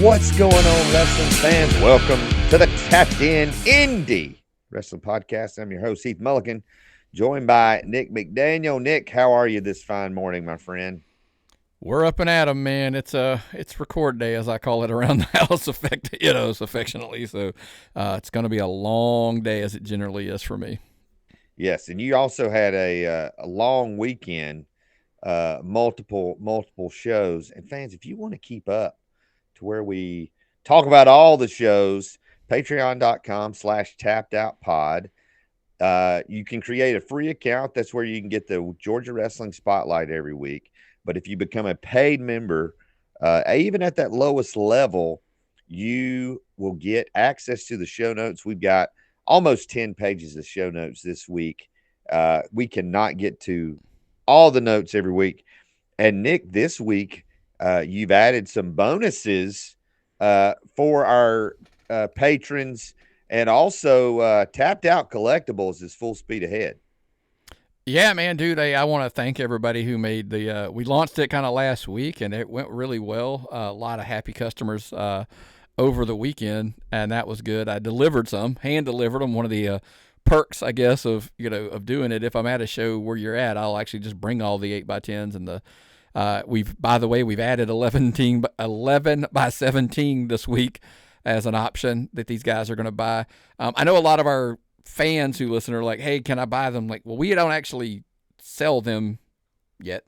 What's going on, wrestling fans? Welcome to the Tapped In Indy Wrestling Podcast. I'm your host, Heath Mulligan, joined by Nick McDaniel. Nick, how are you this fine morning, my friend? We're up and at 'em, man. It's record day, as I call it around the house, affectionately. So it's going to be a long day, as it generally is for me. Yes, and you also had a long weekend, multiple shows. And fans, if you want to keep up to where we talk about all the shows, patreon.com/tappedoutpod. You can create a free account. That's where you can get the Georgia Wrestling Spotlight every week. But if you become a paid member, even at that lowest level, you will get access to the show notes. We've got almost 10 pages of show notes this week. We cannot get to all the notes every week. And Nick, this week, you've added some bonuses for our patrons, and also Tapped Out Collectibles is full speed ahead. Yeah, man, dude, I want to thank everybody who made the we launched it kind of last week, and it went really well. A lot of happy customers over the weekend, and that was good. I delivered some, hand delivered them. One of the perks, I guess, of doing it. If I'm at a show where you're at, I'll actually just bring all the 8x10s and the we've added 11 by 17 this week as an option that these guys are going to buy. I know a lot of our fans who listen are like, hey, can I buy them? Like, well, we don't actually sell them yet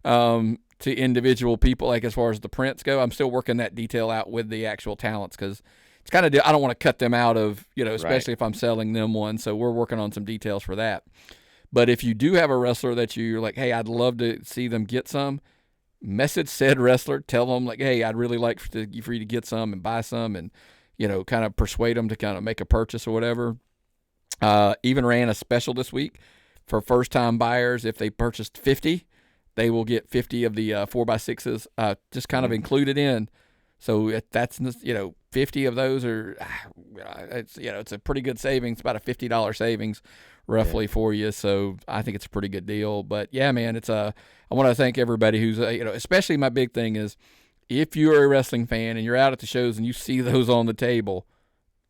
to individual people, like as far as the prints go. I'm still working that detail out with the actual talents, because it's kind of, I don't want to cut them out of, especially if I'm selling them one. So we're working on some details for that. But if you do have a wrestler that you're like, hey, I'd love to see them get some, message said wrestler, tell them like, hey, I'd really like for you to get some and buy some, and, kind of persuade them to kind of make a purchase or whatever. Even ran a special this week for first-time buyers. If they purchased 50, they will get 50 of the 4x6s just kind of included in. So if that's, 50 of those are, it's a pretty good savings, about a $50 savings roughly for you. So I think it's a pretty good deal. But yeah, man, I want to thank everybody who's, especially my big thing is, if you're a wrestling fan and you're out at the shows and you see those on the table,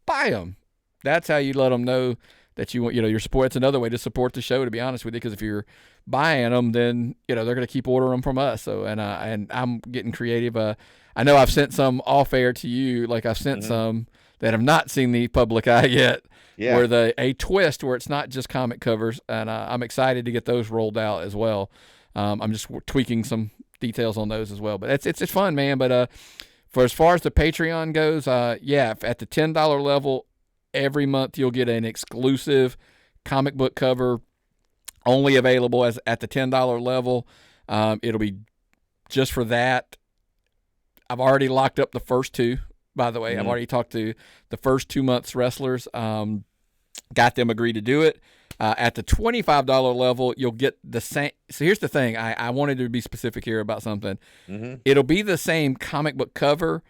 buy them. That's how you let them know that you want, your support. It's another way to support the show, to be honest with you, because if you're buying them, then, they're going to keep ordering them from us. So, and I'm getting creative. I know I've sent some off air to you, like I've sent some that have not seen the public eye yet, where a twist where it's not just comic covers, and I'm excited to get those rolled out as well. I'm just tweaking some details on those as well, but it's fun, man. But for as far as the Patreon goes, at the $10 level, every month you'll get an exclusive comic book cover, only available at the $10 level. It'll be just for that. I've already locked up the first two, by the way. I've already talked to the first 2 months wrestlers, got them agree to do it. At the $25 level, you'll get the same. So here's the thing. I wanted to be specific here about something. It'll be the same comic book cover,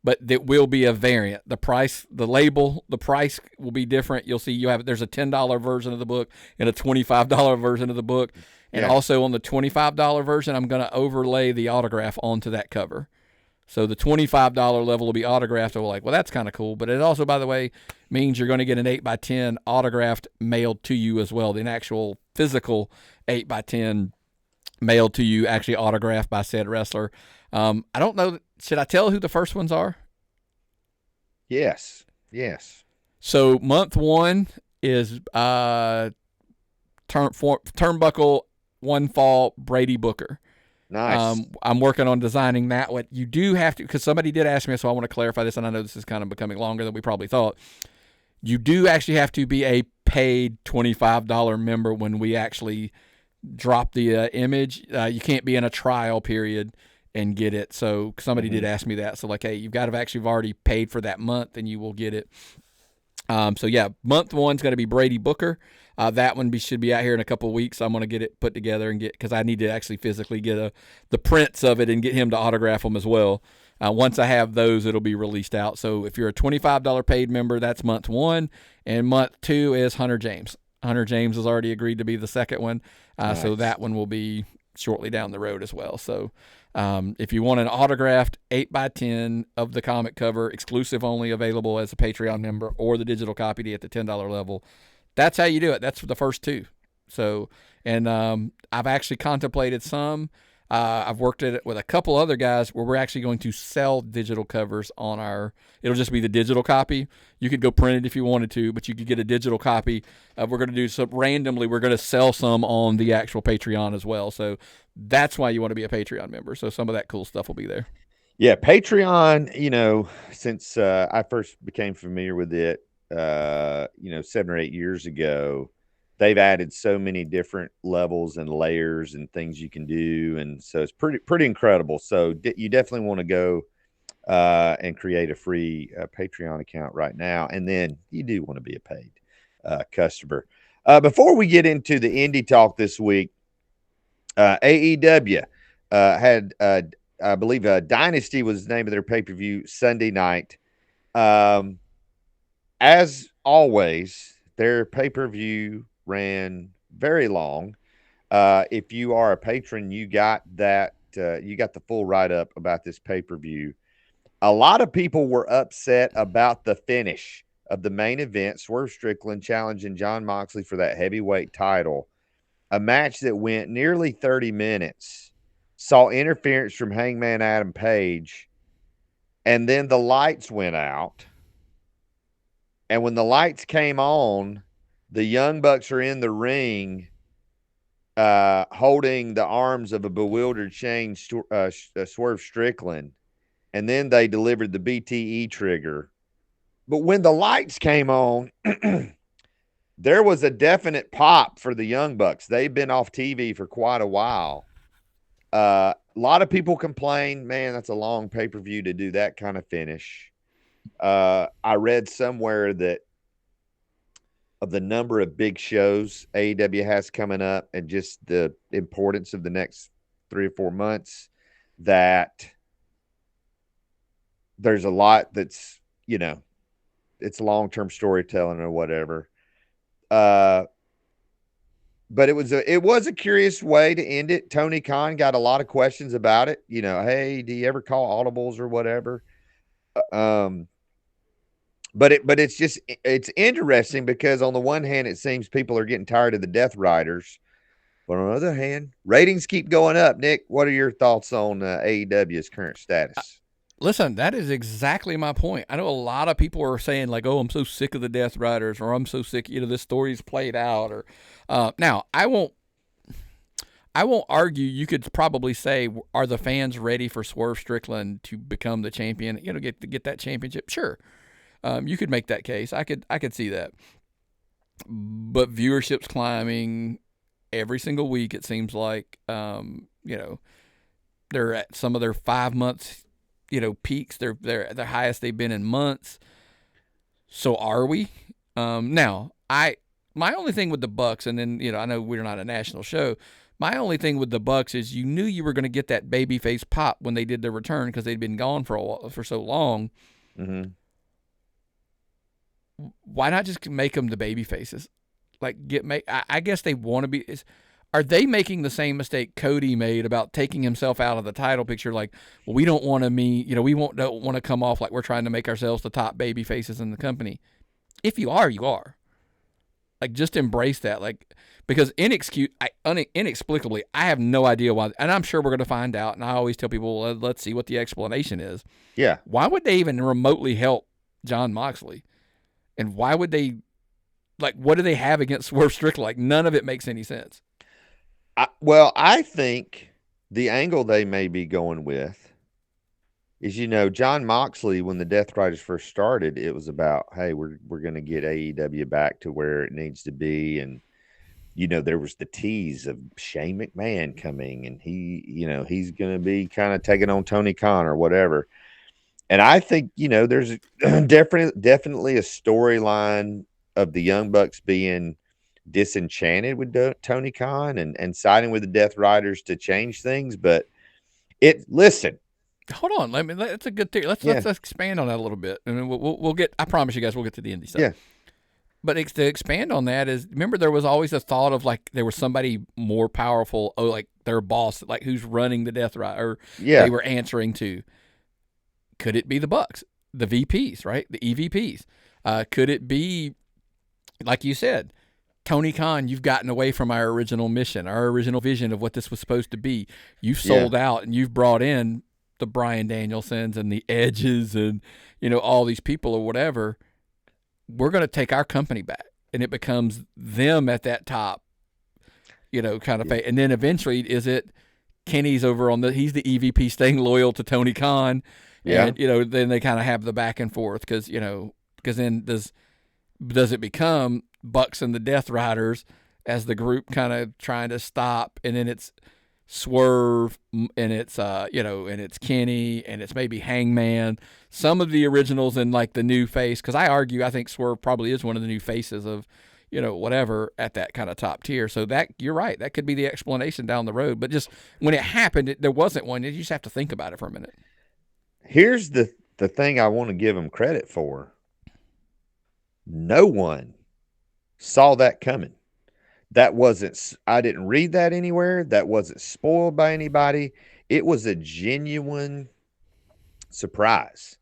but it will be a variant. The price, the label, the price will be different. You'll see there's a $10 version of the book and a $25 version of the book. And also on the $25 version, I'm going to overlay the autograph onto that cover. So the $25 level will be autographed. I'm like, well, that's kind of cool. But it also, by the way, means you're going to get an 8x10 autographed mailed to you as well. An actual physical 8x10 mailed to you, actually autographed by said wrestler. I don't know. Should I tell who the first ones are? Yes. So month one is Turnbuckle, One Fall, Brady Booker. Nice. I'm working on designing that one. You do have to, because somebody did ask me, so I want to clarify this, and I know this is kind of becoming longer than we probably thought. You do actually have to be a paid $25 member when we actually drop the image. You can't be in a trial period and get it. So somebody did ask me that. So like, hey, you've got to actually have already paid for that month, and you will get it. So yeah, month one's going to be Brady Booker. That one should be out here in a couple of weeks. I'm going to get it put together and because I need to actually physically get the prints of it and get him to autograph them as well. Once I have those, it'll be released out. So if you're a $25 paid member, that's month one, and month two is Hunter James. Hunter James has already agreed to be the second one. Nice. So that one will be shortly down the road as well. So if you want an autographed 8x10 of the comic cover, exclusive only, available as a Patreon member, or the digital copy at the $10 level, that's how you do it. That's the first two. So, and I've actually contemplated some. I've worked at it with a couple other guys where we're actually going to sell digital covers on our. It'll just be the digital copy. You could go print it if you wanted to, but you could get a digital copy. We're going to do some randomly. We're going to sell some on the actual Patreon as well. So that's why you want to be a Patreon member. So some of that cool stuff will be there. Yeah, Patreon. Since I first became familiar with it, 7 or 8 years ago, they've added so many different levels and layers and things you can do, and so it's pretty incredible. So you definitely want to go and create a free Patreon account right now, and then you do want to be a paid customer. Before we get into the indie talk this week, AEW had, I believe, Dynasty was the name of their pay-per-view Sunday night. As always, their pay-per-view ran very long. If you are a patron, you got that. You got the full write-up about this pay-per-view. A lot of people were upset about the finish of the main event, Swerve Strickland challenging Jon Moxley for that heavyweight title. A match that went nearly 30 minutes, saw interference from Hangman Adam Page, and then the lights went out. And when the lights came on, the Young Bucks are in the ring holding the arms of a bewildered Shane Swerve Strickland. And then they delivered the BTE trigger. But when the lights came on, there was a definite pop for the Young Bucks. They've been off TV for quite a while. A lot of people complain, man, that's a long pay-per-view to do that kind of finish. I read somewhere that of the number of big shows AEW has coming up and just the importance of the next 3 or 4 months, that there's a lot that's, it's long-term storytelling or whatever. But it was a curious way to end it. Tony Khan got a lot of questions about it. Hey, do you ever call audibles or whatever? But it's interesting because on the one hand, it seems people are getting tired of the Death Riders, but on the other hand, ratings keep going up. Nick, what are your thoughts on AEW's current status? Listen, that is exactly my point. I know a lot of people are saying like, "Oh, I'm so sick of the Death Riders," or "I'm so sick, this story's played out." Or now, I won't argue. You could probably say, "Are the fans ready for Swerve Strickland to become the champion? Get that championship?" Sure, you could make that case. I could see that. But viewership's climbing every single week. It seems like they're at some of their 5 months. Peaks. They're the highest they've been in months. So are we? Now, my only thing with the Bucks, and then I know we're not a national show. My only thing with the Bucks is you knew you were going to get that babyface pop when they did their return because they'd been gone for so long. Mm-hmm. Why not just make them the babyfaces? I guess they want to be. Are they making the same mistake Cody made about taking himself out of the title picture? Like, well, we don't want to don't want to come off like we're trying to make ourselves the top baby faces in the company. If you are, you are. Like, just embrace that. Like, because inexplicably, I have no idea why, and I'm sure we're going to find out. And I always tell people, well, let's see what the explanation is. Yeah. Why would they even remotely help Jon Moxley? And why would they? Like, what do they have against Swerve Strickland? Like, none of it makes any sense. I think the angle they may be going with is, Jon Moxley, when the Death Riders first started, it was about, hey, we're going to get AEW back to where it needs to be. And, there was the tease of Shane McMahon coming and he's going to be kind of taking on Tony Khan or whatever. And I think, there's definitely a storyline of the Young Bucks being disenchanted with Tony Khan and siding with the Death Riders to change things. But listen. Hold on. That's a good theory. Let's expand on that a little bit. And we'll get, I promise you guys, we'll get to the indie stuff. Yeah. But to expand on that is, remember there was always a thought of like there was somebody more powerful, like their boss, like who's running the Death Ride, or they Yeah. were answering to. Could it be the Bucks, the VPs, right, the EVPs? Could it be, like you said, Tony Khan? You've gotten away from our original mission, our original vision of what this was supposed to be. You've Yeah. sold out, and you've brought in the Bryan Danielsons and the Edges, and all these people or whatever. We're going to take our company back, and it becomes them at that top, kind of. And then eventually, is it Kenny's over on he's the EVP staying loyal to Tony Khan, Yeah. and then they kind of have the back and forth because then does it become Bucks and the Death Riders as the group kind of trying to stop, and then it's Swerve, and it's and it's Kenny, and it's maybe Hangman, some of the originals, and like the new face, because I think Swerve probably is one of the new faces of whatever at that kind of top tier. So that, you're right, that could be the explanation down the road, but just when it happened, there wasn't one. You just have to think about it for a minute. Here's the thing I want to give them credit for. No one saw that coming. That wasn't, I didn't read that anywhere. That wasn't spoiled by anybody. It was a genuine surprise.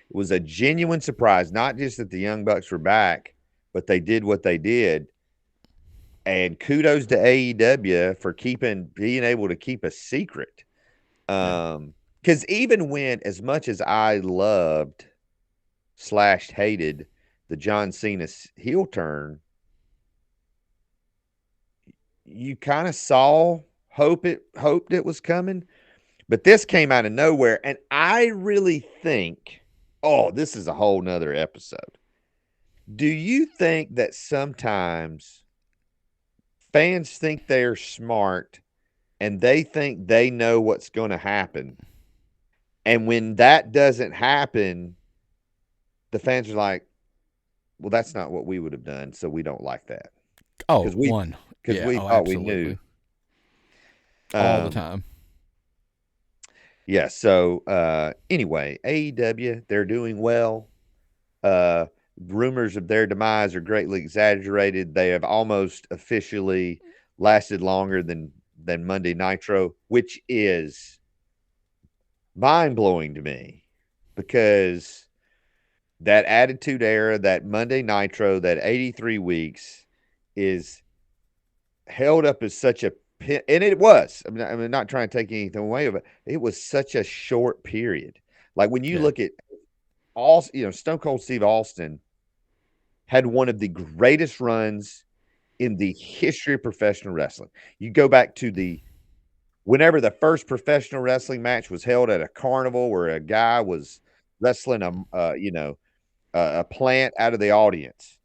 It was a genuine surprise, not just that the Young Bucks were back, but they did what they did. And kudos to AEW for being able to keep a secret. Because even when, as much as I loved / hated the John Cena heel turn, you kind of hoped it was coming, but this came out of nowhere. And I really think, this is a whole nother episode. Do you think that sometimes fans think they're smart and they think they know what's going to happen? And when that doesn't happen, the fans are like, well, that's not what we would have done, so we don't like that. Oh, Because we thought we knew. All the time. Yeah, so anyway, AEW, they're doing well. Rumors of their demise are greatly exaggerated. They have almost officially lasted longer than Monday Nitro, which is mind-blowing to me, because that Attitude Era, that Monday Nitro, that 83 weeks is held up as such a pin, and it was. I'm not trying to take anything away of it. It was such a short period. Like when you look at Stone Cold Steve Austin had one of the greatest runs in the history of professional wrestling. You go back to whenever the first professional wrestling match was held at a carnival where a guy was wrestling a plant out of the audience.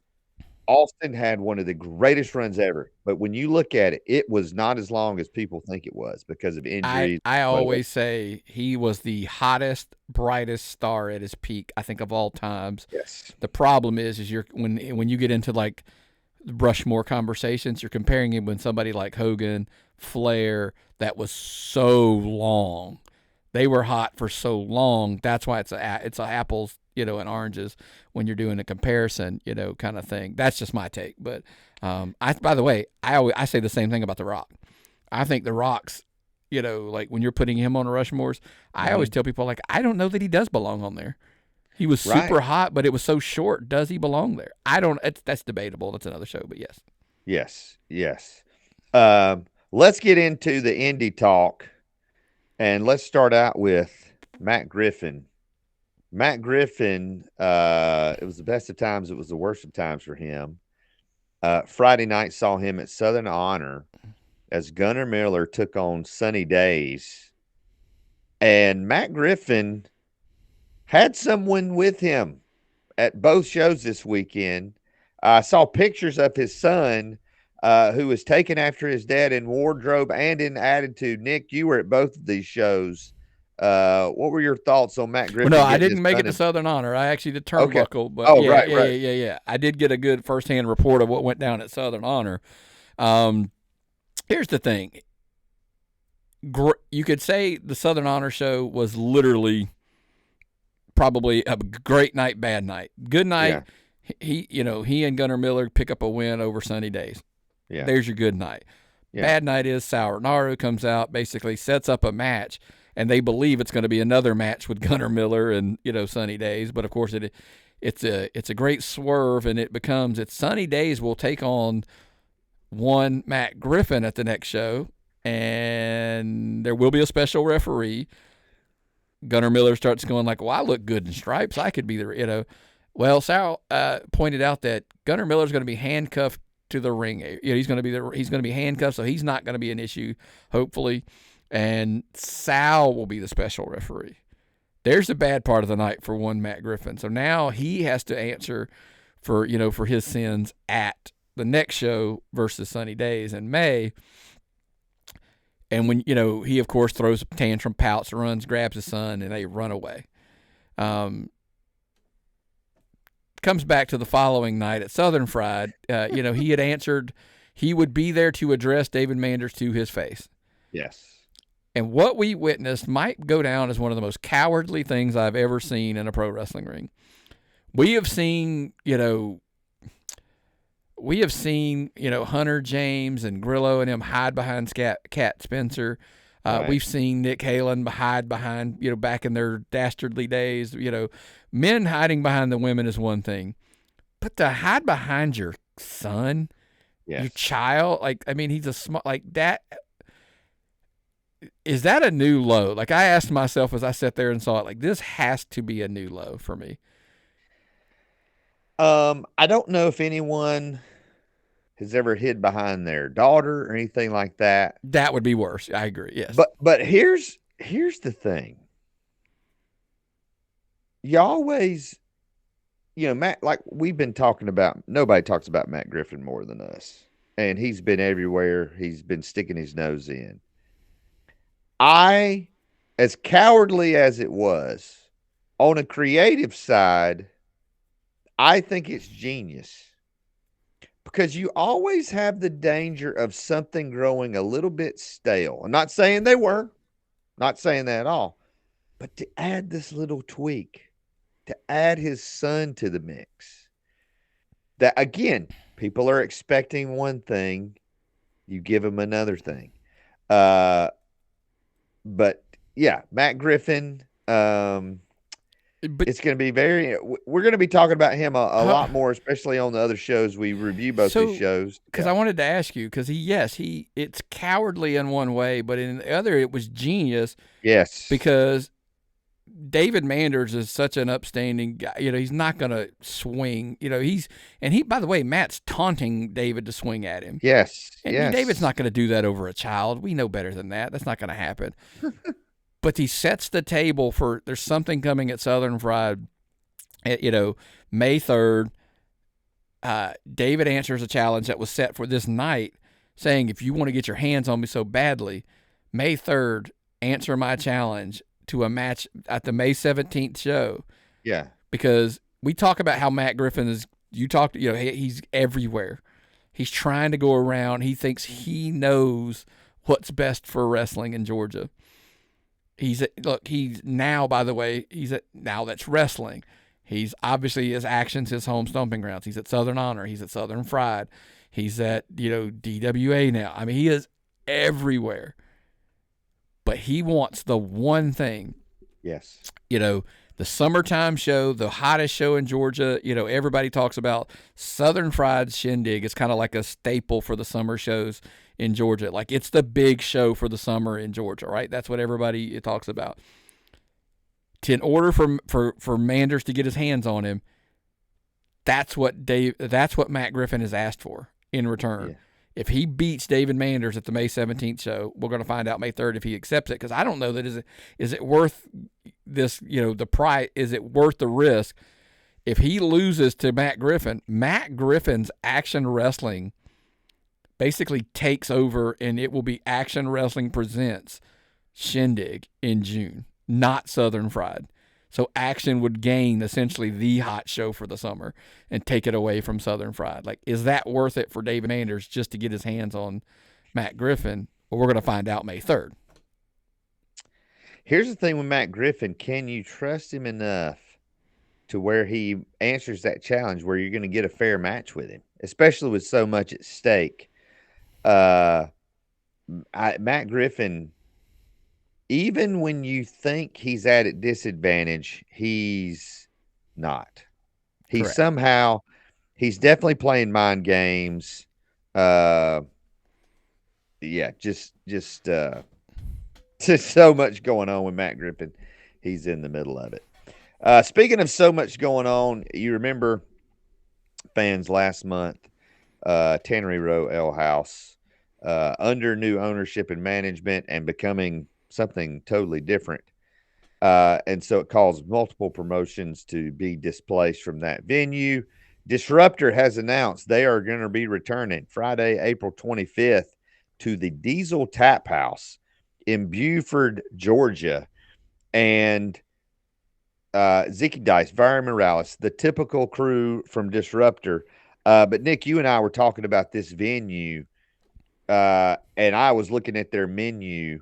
Austin had one of the greatest runs ever, but when you look at it, it was not as long as people think it was because of injuries. I always say he was the hottest, brightest star at his peak, I think, of all times. Yes. The problem is when you get into like Rushmore conversations, you're comparing him with somebody like Hogan, Flair, that was so long. They were hot for so long. That's why it's a apples, and oranges when you're doing a comparison, kind of thing. That's just my take. But by the way, I say the same thing about The Rock. I think The Rock's, like when you're putting him on Rushmores, I always tell people, like, I don't know that he does belong on there. He was super hot, but it was so short. Does he belong there? I don't. That's debatable. That's another show. But yes. Yes. Let's get into the Indy talk, and let's start out with Matt Griffin. Matt Griffin, it was the best of times. It was the worst of times for him. Friday night saw him at Southern Honor as Gunnar Miller took on Sunny Days. And Matt Griffin had someone with him at both shows this weekend. I saw pictures of his son, who was taken after his dad in Wardrobe and in Attitude. Nick, you were at both of these shows. What were your thoughts on Matt Griffin? Well, no, I didn't make it to Southern Honor. I actually did Turnbuckle. Okay. But right. I did get a good firsthand report of what went down at Southern Honor. Here's the thing. You could say the Southern Honor show was literally probably a great night, bad night. Good night, he and Gunnar Miller pick up a win over Sunny Days. Yeah. There's your good night. Yeah. Bad night is Sour Naru comes out, basically sets up a match, and they believe it's going to be another match with Gunnar Miller and Sunny Days, but of course it's a great swerve, and it's Sunny Days will take on one Matt Griffin at the next show, and there will be a special referee. Gunnar Miller starts going like, "Well, I look good in stripes. I could be the." Well, Sal pointed out that Gunnar Miller's going to be handcuffed to the ring. He's going to be handcuffed, so he's not going to be an issue, hopefully. And Sal will be the special referee. There's the bad part of the night for one Matt Griffin. So now he has to answer for his sins at the next show versus Sunny Days in May. And when he of course throws a tantrum, pouts, runs, grabs his son, and they run away. Comes back to the following night at Southern Fried. He had answered he would be there to address David Manders to his face. Yes. And what we witnessed might go down as one of the most cowardly things I've ever seen in a pro wrestling ring. We have seen, Hunter James and Grillo and him hide behind Cat Spencer. Right. We've seen Nick Halen hide behind, back in their dastardly days. Men hiding behind the women is one thing, but to hide behind your son, yes, your child, he's a small, that. Is that a new low? I asked myself as I sat there and saw it, this has to be a new low for me. I don't know if anyone has ever hid behind their daughter or anything like that. That would be worse. I agree. Yes. But here's the thing. You always, Matt, like we've been talking about, nobody talks about Matt Griffin more than us. And he's been everywhere. He's been sticking his nose in. As cowardly as it was, on a creative side, I think it's genius. Because you always have the danger of something growing a little bit stale. I'm not saying they were. Not saying that at all. But to add this little tweak, to add his son to the mix, that, again, people are expecting one thing. You give them another thing. But yeah, Matt Griffin, it's going to be we're going to be talking about him a lot more, especially on the other shows. We review both these shows. Because I wanted to ask you, because it's cowardly in one way, but in the other, it was genius. Yes. Because David Manders is such an upstanding guy. He's not going to swing. By the way, Matt's taunting David to swing at him. Yes. And yes. David's not going to do that over a child. We know better than that. That's not going to happen. But he sets the table for there's something coming at Southern Fried, May 3rd. David answers a challenge that was set for this night, saying, if you want to get your hands on me so badly, May 3rd, answer my challenge to a match at the May 17th show. Yeah. Because we talk about how Matt Griffin is, he's everywhere. He's trying to go around. He thinks he knows what's best for wrestling in Georgia. Now that's wrestling. He's obviously his actions, his home stomping grounds. He's at Southern Honor. He's at Southern Fried. He's at, DWA now. He is everywhere. But he wants the one thing. Yes. The summertime show, the hottest show in Georgia. Everybody talks about Southern Fried Shindig. It's kind of like a staple for the summer shows in Georgia. It's the big show for the summer in Georgia, right? That's what everybody talks about. In order for Manders to get his hands on him, that's what Matt Griffin has asked for in return. Yeah. If he beats David Manders at the May 17th show, we're going to find out May 3rd if he accepts it. Because I don't know that is it worth this, the price? Is it worth the risk? If he loses to Matt Griffin's Action Wrestling basically takes over, and it will be Action Wrestling Presents Shindig in June, not Southern Fried. So Action would gain essentially the hot show for the summer and take it away from Southern Fried. Is that worth it for David Anders just to get his hands on Matt Griffin? Well, we're going to find out May 3rd. Here's the thing with Matt Griffin. Can you trust him enough to where he answers that challenge, where you're going to get a fair match with him, especially with so much at stake. Matt Griffin, even when you think he's at a disadvantage, he's not. He's Correct. somehow, he's definitely playing mind games. Uh, yeah, just so much going on with Matt Griffin. He's in the middle of it. Speaking of so much going on, you remember, fans, last month, Tannery Row Ale House, under new ownership and management and becoming something totally different. And so it caused multiple promotions to be displaced from that venue. Disruptor has announced they are going to be returning Friday, April 25th to the Diesel Tap House in Buford, Georgia. And Zeke Dice, Byron Morales, the typical crew from Disruptor. But Nick, you and I were talking about this venue, and I was looking at their menu.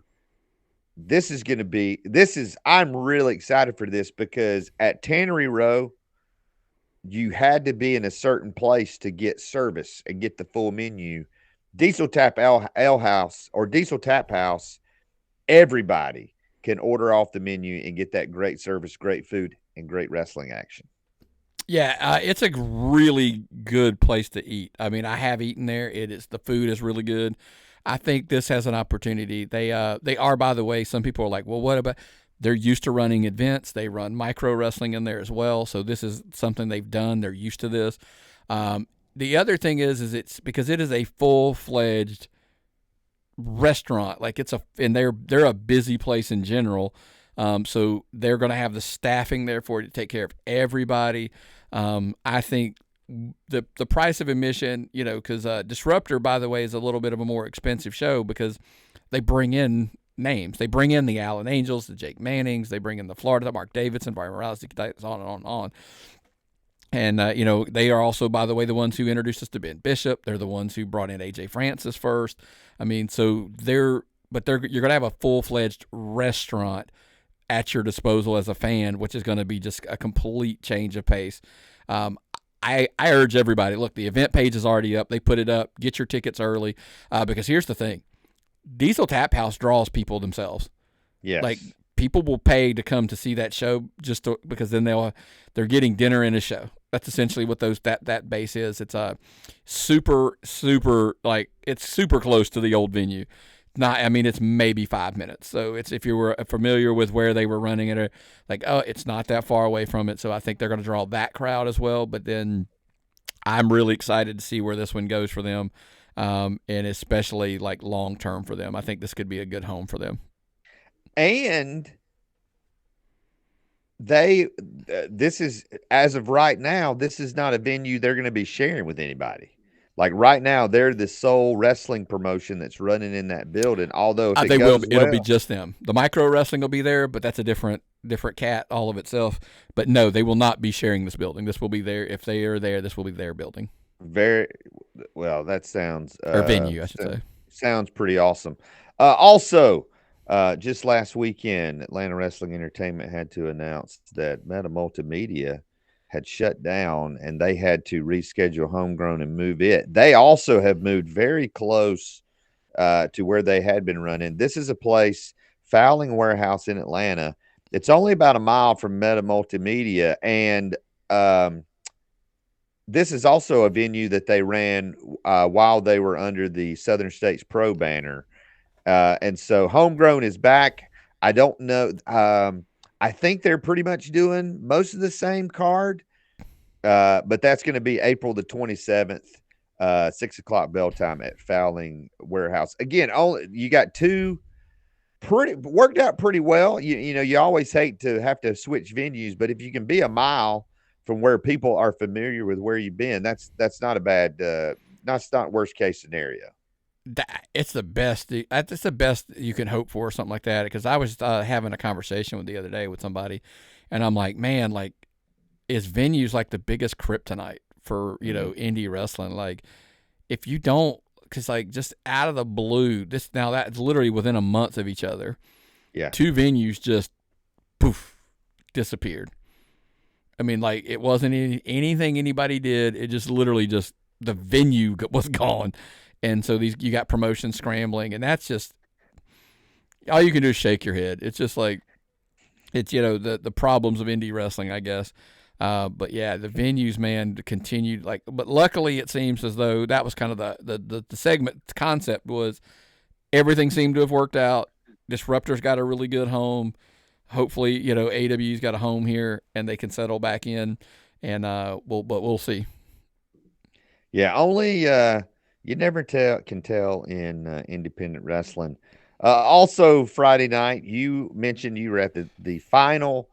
I'm really excited for this because at Tannery Row, you had to be in a certain place to get service and get the full menu. Diesel Tap Ale House or Diesel Tap House, everybody can order off the menu and get that great service, great food, and great wrestling action. Yeah, it's a really good place to eat. I mean, I have eaten there. The food is really good. I think this has an opportunity. They are, by the way. Some people are like, well, what about? They're used to running events. They run micro wrestling in there as well. So this is something they've done. They're used to this. The other thing is it's because it is a full fledged restaurant. Like and they're a busy place in general. So they're going to have the staffing there for it to take care of everybody. I think the price of admission, because Disruptor, by the way, is a little bit of a more expensive show because they bring in names. They bring in the Allen Angels, the Jake Mannings, they bring in the Florida, the Mark Davidson, Brian Morales, on and on and on. And, they are also, by the way, the ones who introduced us to Ben Bishop. They're the ones who brought in AJ Francis first. I mean, so you're going to have a full-fledged restaurant at your disposal as a fan, which is going to be just a complete change of pace. I urge everybody, look, the event page is already up. They put it up. Get your tickets early because here's the thing. Diesel Tap House draws people themselves. Yes. Like, people will pay to come to see that show because then they're getting dinner in a show. That's essentially what that base is. It's a super, like, it's super close to the old venue. It's maybe 5 minutes. So it's, if you were familiar with where they were running it, it's not that far away from it. So I think they're going to draw that crowd as well. But then I'm really excited to see where this one goes for them, and especially like long term for them. I think this could be a good home for them. And this is, as of right now, this is not a venue they're going to be sharing with anybody. Like right now, they're the sole wrestling promotion that's running in that building. Although if it goes it'll be just them. The micro wrestling will be there, but that's a different cat all of itself. But no, they will not be sharing this building. This will be there. If they are there, this will be their building. Very well. That sounds or venue, I should say. Sounds pretty awesome. Also, just last weekend, Atlanta Wrestling Entertainment had to announce that Meta Multimedia had shut down and they had to reschedule Homegrown and move it. They also have moved very close to where they had been running. This is a place, Fowling Warehouse in Atlanta. It's only about a mile from Meta Multimedia. And this is also a venue that they ran while they were under the Southern States Pro banner. And so Homegrown is back. I don't know. I think they're pretty much doing most of the same card, but that's going to be April the 27th, 6 o'clock bell time at Fowling Warehouse. Again, you got two worked out pretty well. You always hate to have to switch venues, but if you can be a mile from where people are familiar with where you've been, that's not a bad, that's not worst case scenario. It's the best. It's the best you can hope for, something like that. Because I was having a conversation the other day with somebody, and I'm like, man, like, is venues like the biggest kryptonite for indie wrestling? Like, if you don't, because like just out of the blue, that's literally within a month of each other. Yeah, two venues just poof disappeared, I mean, like it wasn't anything anybody did. It just literally just the venue was gone, and so you got promotions scrambling, and that's just all you can do is shake your head. It's just like it's the problems of indie wrestling, I guess. But yeah, the venues, man, continued but luckily it seems as though that was kind of the segment concept was everything seemed to have worked out. Disruptor's got a really good home. Hopefully, AEW's got a home here and they can settle back in, and we'll see. Yeah, only you never can tell in independent wrestling. Also, Friday night, you mentioned you were at the final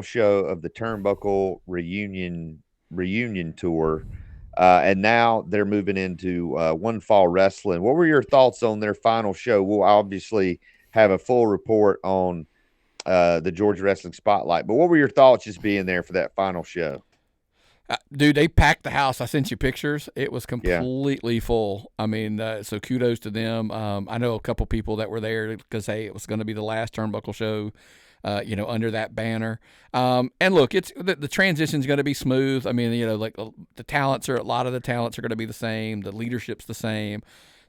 show of the Turnbuckle reunion tour, and now they're moving into One Fall Wrestling. What were your thoughts on their final show? We'll obviously have a full report on the Georgia Wrestling Spotlight, but what were your thoughts just being there for that final show? Dude, they packed the house. I sent you pictures. It was Yeah. completely full. I mean, so kudos to them. I know a couple people that were there because, hey, it was going to be the last Turnbuckle show, under that banner. And look, it's the transition's going to be smooth. I mean, a lot of the talents are going to be the same. The leadership's the same.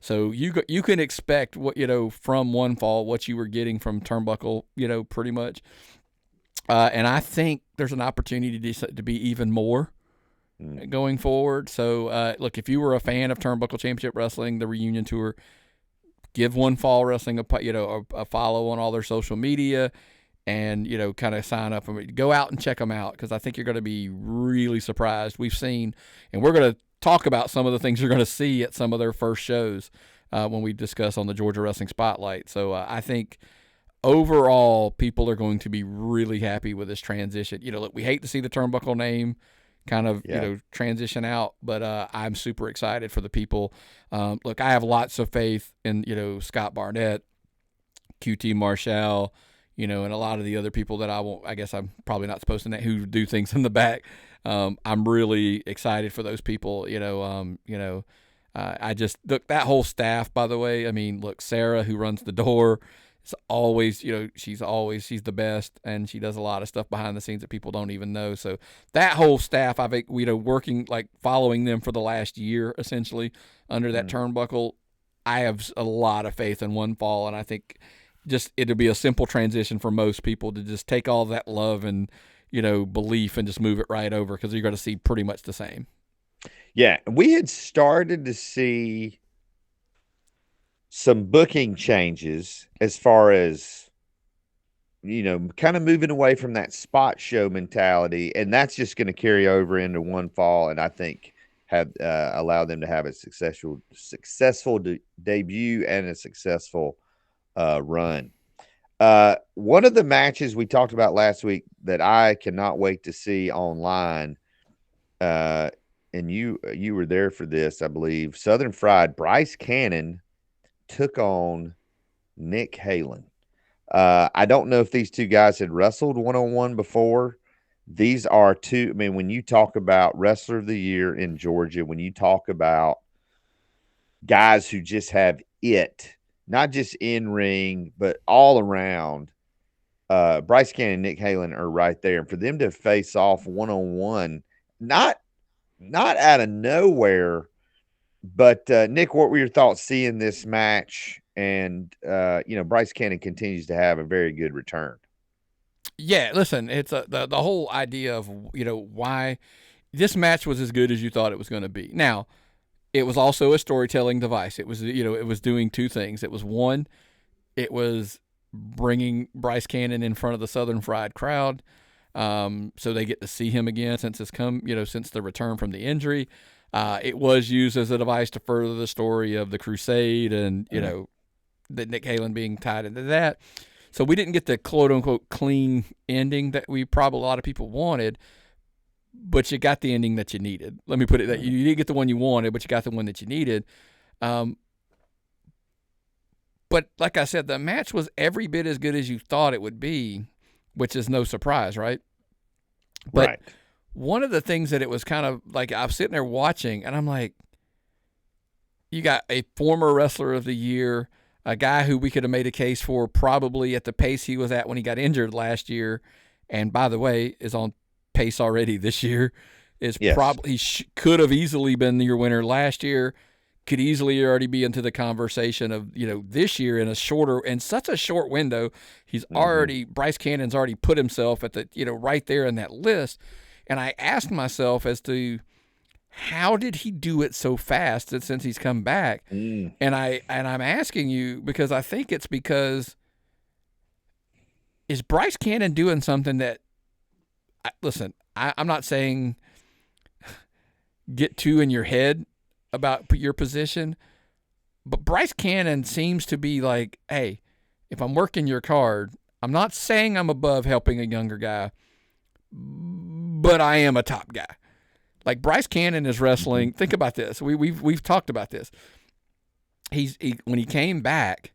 So you can expect what, from One Fall, what you were getting from Turnbuckle, pretty much. And I think there's an opportunity to be even more going forward. So, look, if you were a fan of Turnbuckle Championship Wrestling, the reunion tour, give One Fall Wrestling a follow on all their social media, and kind of sign up and go out and check them out, because I think you're going to be really surprised. We've seen, and we're going to talk about some of the things you're going to see at some of their first shows when we discuss on the Georgia Wrestling Spotlight. So I think overall people are going to be really happy with this transition. Look, we hate to see the Turnbuckle name kind of transition out, but I'm super excited for the people. Look, I have lots of faith in Scott Barnett, QT Marshall, and a lot of the other people that I guess I'm probably not supposed to name, who do things in the back. I'm really excited for those people. I just look, that whole staff, by the way. I mean, look, Sarah, who runs the door, it's always, she's the best, and she does a lot of stuff behind the scenes that people don't even know. So that whole staff, I've working, following them for the last year, essentially, under that Turnbuckle. I have a lot of faith in One Fall, and I think just it'll be a simple transition for most people to just take all that love and belief and just move it right over, because you're going to see pretty much the same. Yeah, we had started to see some booking changes as far as kind of moving away from that spot show mentality, and that's just going to carry over into One Fall, and I think have allowed them to have a successful debut and a successful run. One of the matches we talked about last week that I cannot wait to see online, and you were there for this, I believe. Southern Fried, Bryce Cannon took on Nick Halen. I don't know if these two guys had wrestled one-on-one before. These are two, I mean, when you talk about Wrestler of the Year in Georgia, when you talk about guys who just have it, not just in ring, but all around, Bryce Cannon and Nick Halen are right there. And for them to face off one-on-one, not out of nowhere, but Nick, what were your thoughts seeing this match? And Bryce Cannon continues to have a very good return. Yeah, listen, it's the whole idea of why this match was as good as you thought it was going to be. Now, it was also a storytelling device. It was it was doing two things. It was one, it was bringing Bryce Cannon in front of the Southern Fried crowd, so they get to see him again since the return from the injury. It was used as a device to further the story of the Crusade, and that Nick Halen being tied into that. So we didn't get the quote unquote clean ending that a lot of people wanted, but you got the ending that you needed. Let me put it that you didn't get the one you wanted, but you got the one that you needed. But like I said, the match was every bit as good as you thought it would be, which is no surprise, right? But right. One of the things that it was kind of like, I was sitting there watching, and I'm like, you got a former Wrestler of the Year, a guy who we could have made a case for probably at the pace he was at when he got injured last year, and by the way, is on pace already this year. Is Yes. probably could have easily been your winner last year. Could easily already be into the conversation of, this year in such a short window. He's already, Bryce Cannon's already put himself at the, right there in that list. And I asked myself as to how did he do it so fast since he's come back? And I'm asking you because I think it's because is Bryce Cannon doing something that, listen, I'm not saying get too in your head about your position, but Bryce Cannon seems to be like, hey, if I'm working your card, I'm not saying I'm above helping a younger guy, but I am a top guy. Like Bryce Cannon is wrestling. Think about this. We've talked about this. When he came back,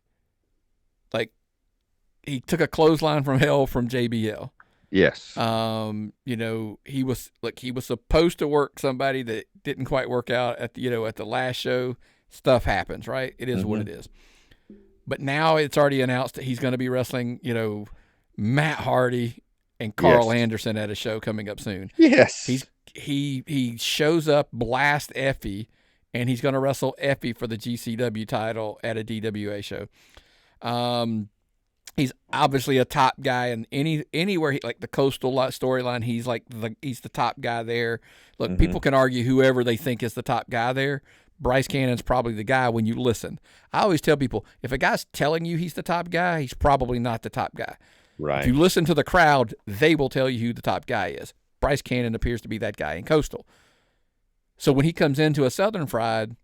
like he took a clothesline from hell from JBL. Yes. He was supposed to work somebody that didn't quite work out at the last show. Stuff happens, right? It is what it is. But now it's already announced that he's going to be wrestling, Matt Hardy and Carl Anderson at a show coming up soon. Yes. He shows up, blast Effie, and he's going to wrestle Effie for the GCW title at a DWA show. He's obviously a top guy in anywhere like the Coastal storyline. He's the top guy there. Look, people can argue whoever they think is the top guy there. Bryce Cannon's probably the guy when you listen. I always tell people, if a guy's telling you he's the top guy, he's probably not the top guy. Right. If you listen to the crowd, they will tell you who the top guy is. Bryce Cannon appears to be that guy in Coastal. So when he comes into a Southern Fried,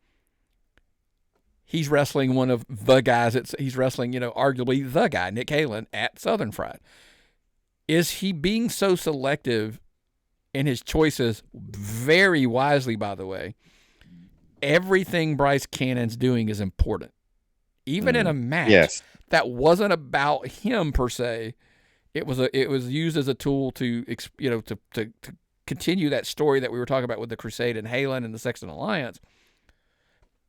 he's wrestling one of the guys. He's wrestling, arguably the guy, Nick Halen, at Southern Fried. Is he being so selective in his choices? Very wisely, by the way. Everything Bryce Cannon's doing is important. Even in a match that wasn't about him per se, it was used as a tool to continue that story that we were talking about with the Crusade and Halen and the Sexton Alliance.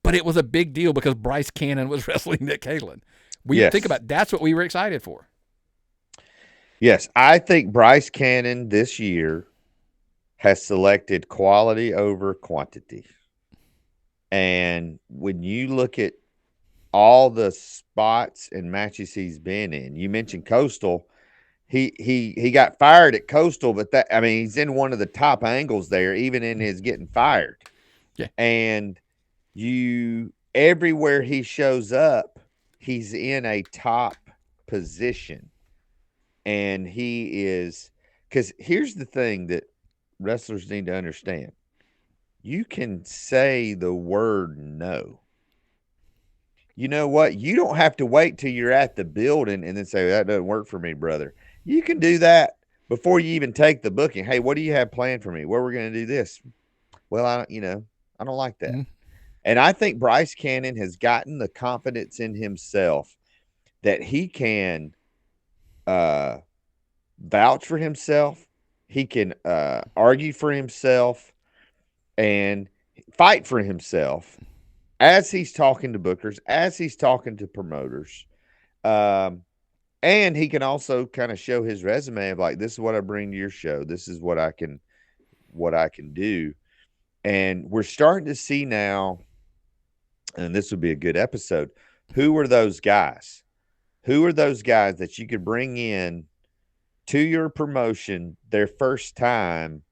But it was a big deal because Bryce Cannon was wrestling Nick Halen. Think about that's what we were excited for. Yes, I think Bryce Cannon this year has selected quality over quantity. And when you look at all the spots and matches he's been in, you mentioned Coastal. He got fired at Coastal, but he's in one of the top angles there, even in his getting fired. Yeah. And everywhere he shows up, he's in a top position. And he is, because here's the thing that wrestlers need to understand. You can say the word no. You know what? You don't have to wait till you're at the building and then say, that doesn't work for me, brother. You can do that before you even take the booking. Hey, what do you have planned for me? Well, we're going to do this. Well, I don't like that. Mm-hmm. And I think Bryce Cannon has gotten the confidence in himself that he can vouch for himself. He can argue for himself and fight for himself as he's talking to bookers, as he's talking to promoters. And he can also kind of show his resume of like, this is what I bring to your show. This is what I can do. And we're starting to see now, and this would be a good episode. Who are those guys? Who are those guys that you could bring in to your promotion their first time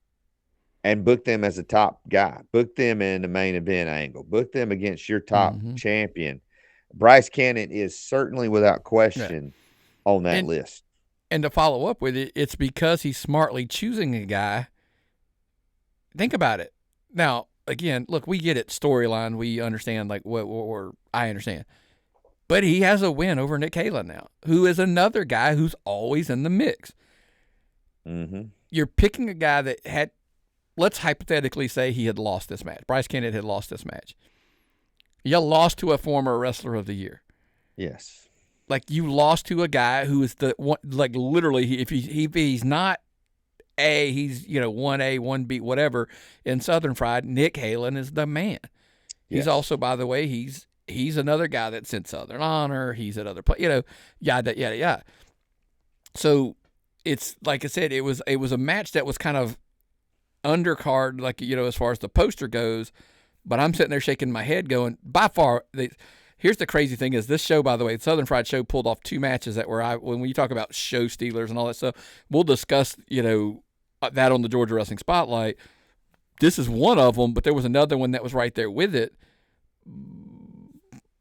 and book them as a top guy? Book them in the main event angle. Book them against your top champion. Bryce Cannon is certainly without question on that list. And to follow up with it, it's because he's smartly choosing a guy. Think about it. Now, again, look, we get it, storyline. We understand, like, or I understand. But he has a win over Nick Halen now, who is another guy who's always in the mix. Mm-hmm. You're picking a guy that had, let's hypothetically say he had lost this match. Bryce Cannon had lost this match. You lost to a former Wrestler of the Year. Yes. Like, you lost to a guy who is the one, like, literally, if he's not A, he's, 1A, 1B, whatever, in Southern Fried, Nick Halen is the man. He's also, by the way, he's another guy that's in Southern Honor. He's at other places, yada, yada, yada. So it's, like I said, it was a match that was kind of undercard, like, as far as the poster goes. But I'm sitting there shaking my head, going, by far. Here's the crazy thing: is this show, by the way, Southern Fried Show pulled off 2 matches that were when we talk about show stealers and all that stuff. We'll discuss, that on the Georgia Wrestling Spotlight. This is one of them, but there was another one that was right there with it.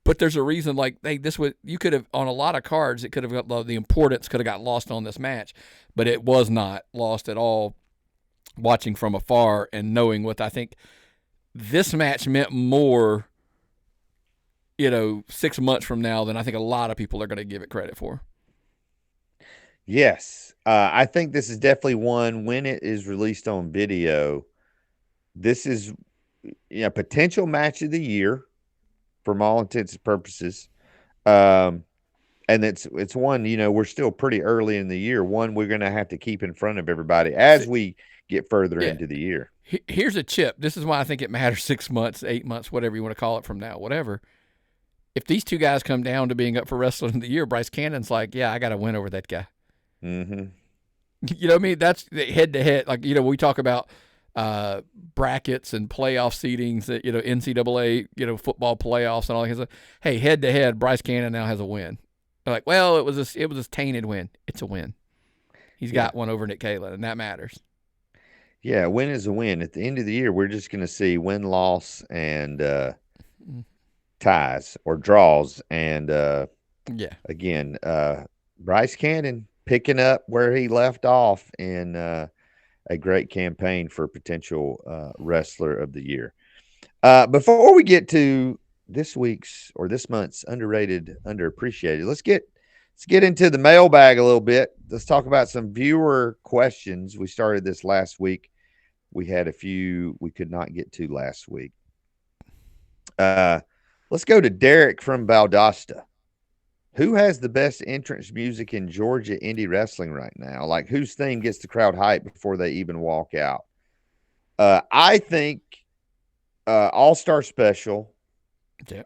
But there's a reason, like, hey, you could have, on a lot of cards, it could have got, the importance could have got lost on this match, but it was not lost at all. Watching from afar and knowing what I think this match meant more, 6 months from now than I think a lot of people are going to give it credit for. Yes. I think this is definitely one, when it is released on video, this is potential match of the year from all intents and purposes. And it's one, we're still pretty early in the year. One we're going to have to keep in front of everybody as we get further into the year. Here's a chip. This is why I think it matters 6 months, 8 months, whatever you want to call it from now, whatever. If these two guys come down to being up for Wrestler of the Year, Bryce Cannon's like, yeah, I got to win over that guy. Mm-hmm. You know what I mean? That's head to head. Like, we talk about brackets and playoff seedings, NCAA, football playoffs and all that stuff. Hey, head to head, Bryce Cannon now has a win. They're like, well, it was a tainted win. It's a win. He's got one over Nick Halen, and that matters. Yeah, a win is a win. At the end of the year, we're just going to see win-loss and ties or draws. And, again, Bryce Cannon picking up where he left off in a great campaign for potential Wrestler of the Year. Before we get to this month's Underrated Underappreciated, let's get into the mailbag a little bit. Let's talk about some viewer questions. We started this last week. We had a few we could not get to last week. Let's go to Derek from Valdosta. Who has the best entrance music in Georgia indie wrestling right now? Like, whose theme gets the crowd hyped before they even walk out? I think All-Star Special,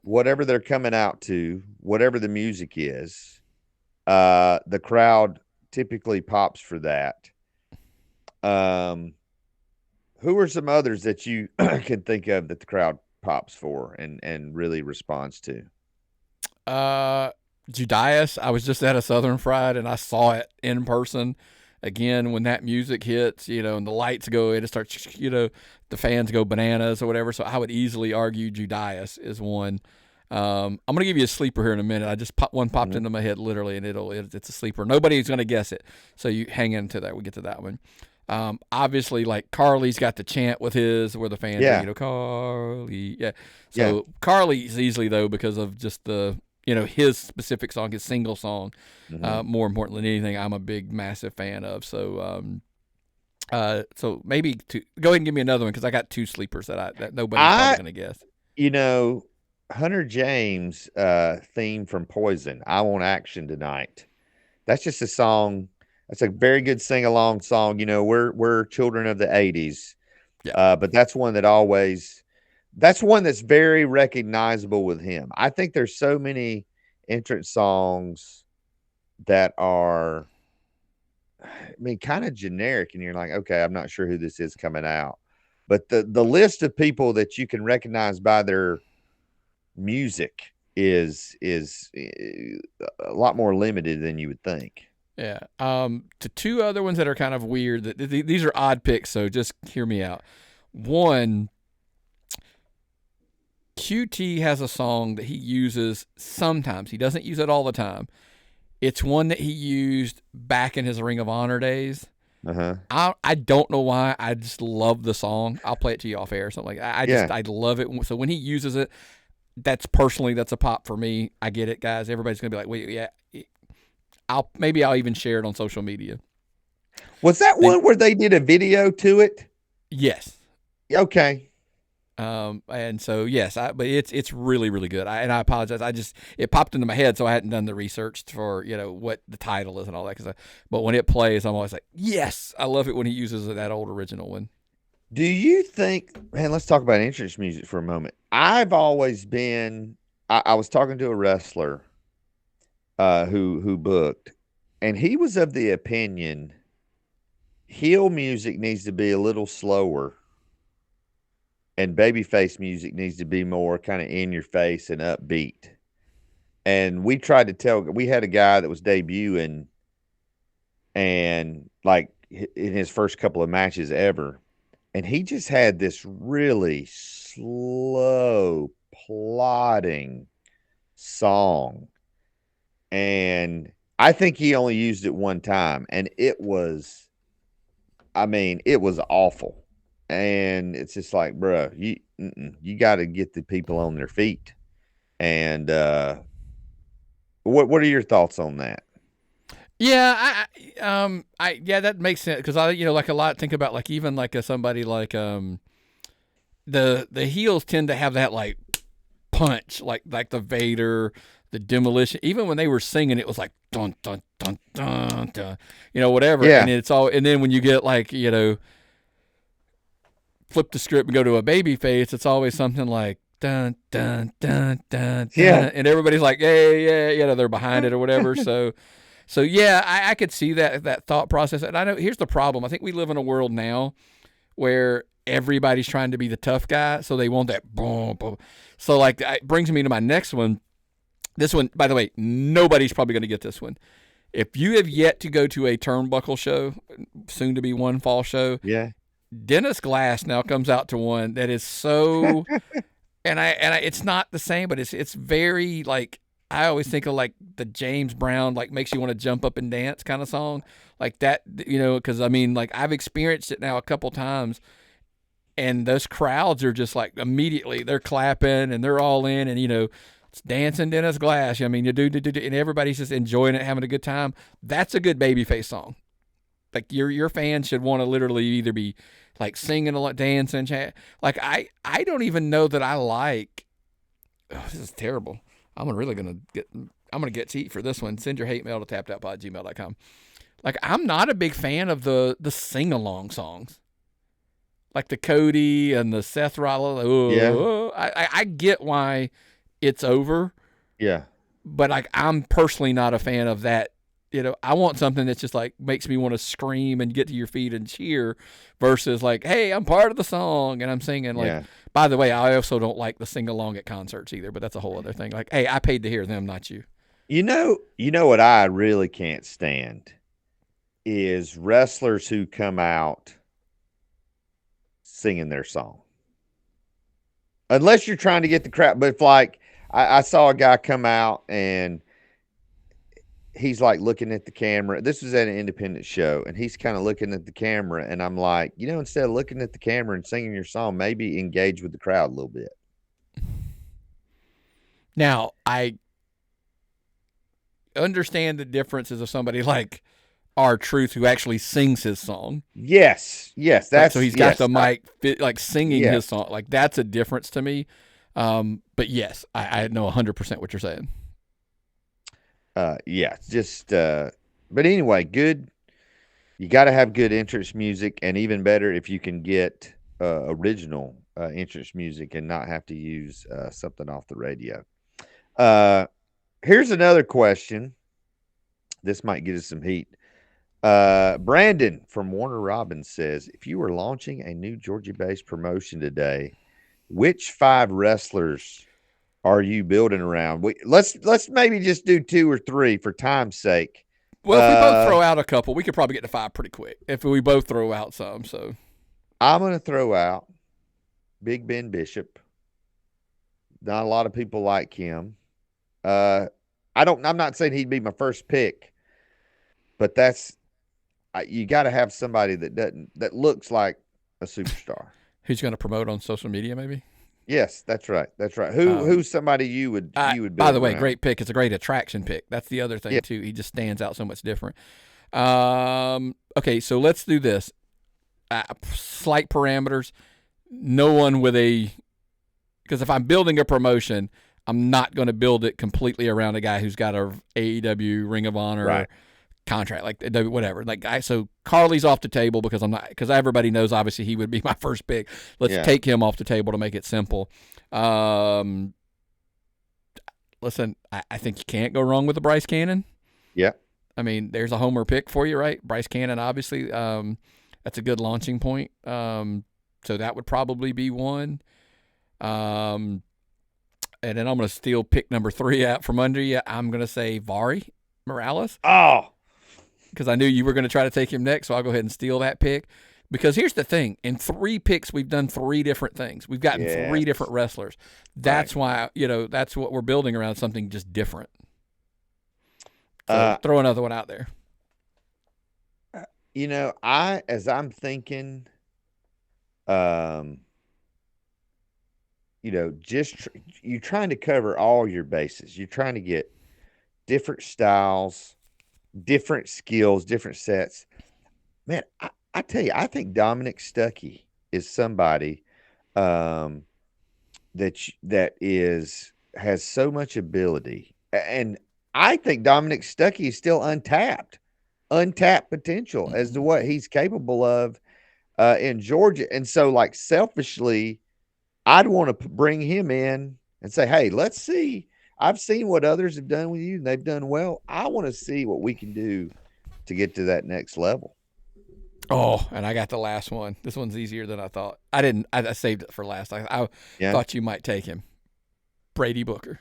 whatever they're coming out to, whatever the music is, the crowd typically pops for that. Who are some others that you can think of that the crowd pops for and really responds to? Judas. I was just at a Southern Fried and I saw it in person. Again, when that music hits, and the lights go in, it starts, the fans go bananas or whatever. So I would easily argue Judas is one. I'm going to give you a sleeper here in a minute. I just popped into my head literally, and it's a sleeper. Nobody's going to guess it. So you hang into that. We get to that one. Obviously, like, Carly's got the chant with his, where the fans are, Carly. Yeah. So Carly's easily, though, because of just the, his specific song, his single song, more important than anything, I'm a big, massive fan of. So, so maybe go ahead and give me another one, because I got 2 sleepers that nobody's probably going to guess. Hunter James theme from Poison, I Want Action Tonight. That's just a song. That's a very good sing-along song. We're children of the 80s. Yeah. But that's one that's one that's very recognizable with him. I think there's so many entrance songs that are, kind of generic, and you're like, okay, I'm not sure who this is coming out. But the list of people that you can recognize by their music is a lot more limited than you would think. Yeah. To 2 other ones that are kind of weird. These are odd picks, so just hear me out. One, QT has a song that he uses sometimes. He doesn't use it all the time. It's one that he used back in his Ring of Honor days. I don't know why. I just love the song. I'll play it to you off air or something like that. I love it. So when he uses it, that's a pop for me. I get it, guys. Everybody's gonna be like, wait, yeah. I'll even share it on social media. Was that one where they did a video to it? Yes. Okay. And so yes, but it's really, really good. And I apologize. It popped into my head, so I hadn't done the research for what the title is and all that. But when it plays, I'm always like, yes, I love it when he uses that old original one. Do you think, man? Let's talk about entrance music for a moment. I've always been. I was talking to a wrestler who booked, and he was of the opinion heel music needs to be a little slower, and babyface music needs to be more kind of in your face and upbeat. And we tried to tell, we had a guy that was debuting, and like in his first couple of matches ever, and he just had this really slow, plodding song. And I think he only used it one time, and it was, I mean, it was awful. And it's just like, bro, you got to get the people on their feet. And what are your thoughts on that? Yeah, yeah, that makes sense because like a lot think about like even like somebody like the heels tend to have that like punch, like the Vader, the Demolition. Even when they were singing, it was like dun dun dun dun dun, whatever. Yeah, And then when you get like flip the script and go to a baby face, it's always something like dun dun dun dun yeah, dun, and everybody's like, yeah, they're behind it or whatever. So yeah, I could see that thought process. And I know here's the problem. I think we live in a world now where everybody's trying to be the tough guy, so they want that boom, boom. So like it brings me to my next one. This one, by the way, nobody's probably going to get this one. If you have yet to go to a Turnbuckle show, soon to be one fall show, yeah, Dennis Glass now comes out to one that is so, and I it's not the same, but it's very like I always think of like the James Brown like makes you want to jump up and dance kind of song like that, because I mean like I've experienced it now a couple times, and those crowds are just like immediately they're clapping and they're all in, and it's dancing Dennis Glass. I mean, you do, and everybody's just enjoying it, having a good time. That's a good babyface song. Like your fans should want to literally either be like singing a lot, dancing, chat. Like I don't even know that I like. Oh, this is terrible. I'm gonna get to eat for this one. Send your hate mail to tappedoutpod@gmail.com. Like I'm not a big fan of the sing along songs. Like the Cody and the Seth Rollins. yeah, I get why it's over, yeah, but like I'm personally not a fan of that. I want something that's just like makes me want to scream and get to your feet and cheer versus like, hey, I'm part of the song and I'm singing. Like, yeah. by the way, I also don't like the sing along at concerts either, but that's a whole other thing. Like, hey, I paid to hear them, not you. You know what I really can't stand is wrestlers who come out singing their song. Unless you're trying to get the crowd, but if like I saw a guy come out and he's like looking at the camera. This was at an independent show, and he's kind of looking at the camera, and I'm like, instead of looking at the camera and singing your song, maybe engage with the crowd a little bit. Now, I understand the differences of somebody like R-Truth who actually sings his song. Yes, Right, so he's got yes, the mic like singing yeah, his song. Like that's a difference to me. But yes, I know 100% what you're saying. yeah, just but anyway, good. You got to have good entrance music, and even better if you can get original entrance music and not have to use something off the radio. Uh, Here's another question. This might get us some heat. Brandon from Warner Robins says, if you were launching a new Georgia-based promotion today, which 5 wrestlers are you building around? Let's maybe just do 2 or 3 for time's sake. Well, if we both throw out a couple, we could probably get to 5 pretty quick. If we both throw out some, so I'm going to throw out Big Ben Bishop. Not a lot of people like him. I'm not saying he'd be my first pick, but you got to have somebody that looks like a superstar. who's going to promote on social media? Maybe. Yes, that's right. That's right. Who's somebody you would build by the way, around? great pick. It's a great attraction pick. That's the other thing Yeah. too. He just stands out so much different. Okay, so let's do this. Slight parameters. No one with because if I'm building a promotion, I'm not going to build it completely around a guy who's got a AEW Ring of Honor Right. contract, like whatever. So Carly's off the table because everybody knows obviously he would be my first pick. Let's take him off the table to make it simple. Listen, I think you can't go wrong with the Bryce Cannon. Yeah. I mean, there's a homer pick for you, right? Bryce Cannon, obviously. That's a good launching point. So that would probably be one. And then I'm going to steal pick number 3 out from under you. I'm going to say Vari Morales Oh, because I knew you were going to try to take him next. So I'll go ahead and steal that pick. Because here's the thing: in 3 picks, we've done 3 different things. We've gotten 3 different wrestlers. That's why that's what we're building around, something just different. So throw another one out there. As I'm thinking, you're trying to cover all your bases. You're trying to get different styles, different skills, different sets. Man, I tell you, I think Dominic Stuckey is somebody that has so much ability, and I think Dominic Stuckey is still untapped potential as to what he's capable of in Georgia. And so, like, selfishly, I'd want to bring him in and say, hey, let's see. I've seen what others have done with you, and they've done well. I want to see what we can do to get to that next level. Oh, and I got the last one. This one's easier than I thought. I didn't. I saved it for last. I thought you might take him, Brady Booker.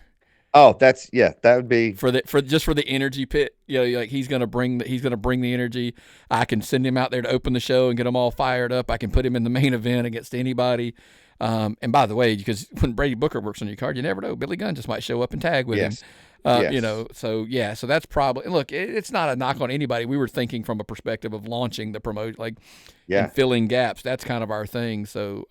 Oh, that would be for the energy pit. Like he's gonna bring the energy. I can send him out there to open the show and get them all fired up. I can put him in the main event against anybody. And by the way, because when Brady Booker works on your card, you never know. Billy Gunn just might show up and tag with him. So that's probably, look, it's not a knock on anybody. We were thinking from a perspective of launching the promotion, and filling gaps. That's kind of our thing. So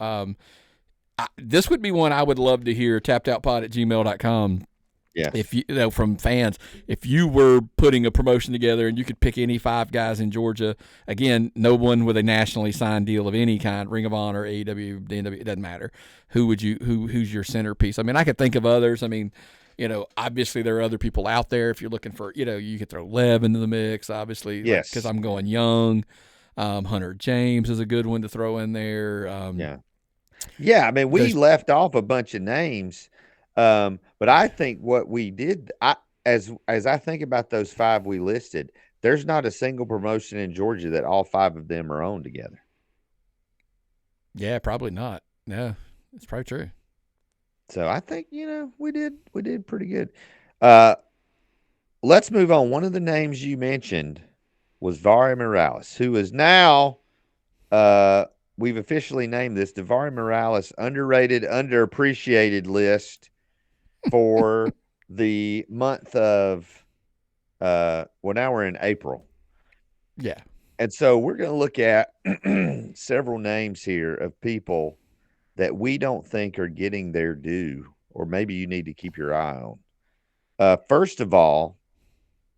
this would be one I would love to hear. tappedoutpod@gmail.com. Yeah. If from fans, if you were putting a promotion together and you could pick any 5 guys in Georgia, again, no one with a nationally signed deal of any kind, Ring of Honor, AEW, DNW, it doesn't matter. Who's your centerpiece? I mean, I could think of others. I mean, obviously there are other people out there. If you're looking for, you could throw Lev into the mix, obviously. Yes. Because I'm going young. Hunter James is a good one to throw in there. I mean, we left off a bunch of names. But I think what we did, as I think about those 5 we listed, there's not a single promotion in Georgia that all 5 of them are owned together. Yeah, probably not. Yeah, it's probably true. So I think, we did pretty good. Let's move on. One of the names you mentioned was Vari Morales, who is now, we've officially named this the Vari Morales Underrated Underappreciated list for the month of now we're in April. Yeah. And so we're going to look at several names here of people that we don't think are getting their due, or maybe you need to keep your eye on. First of all,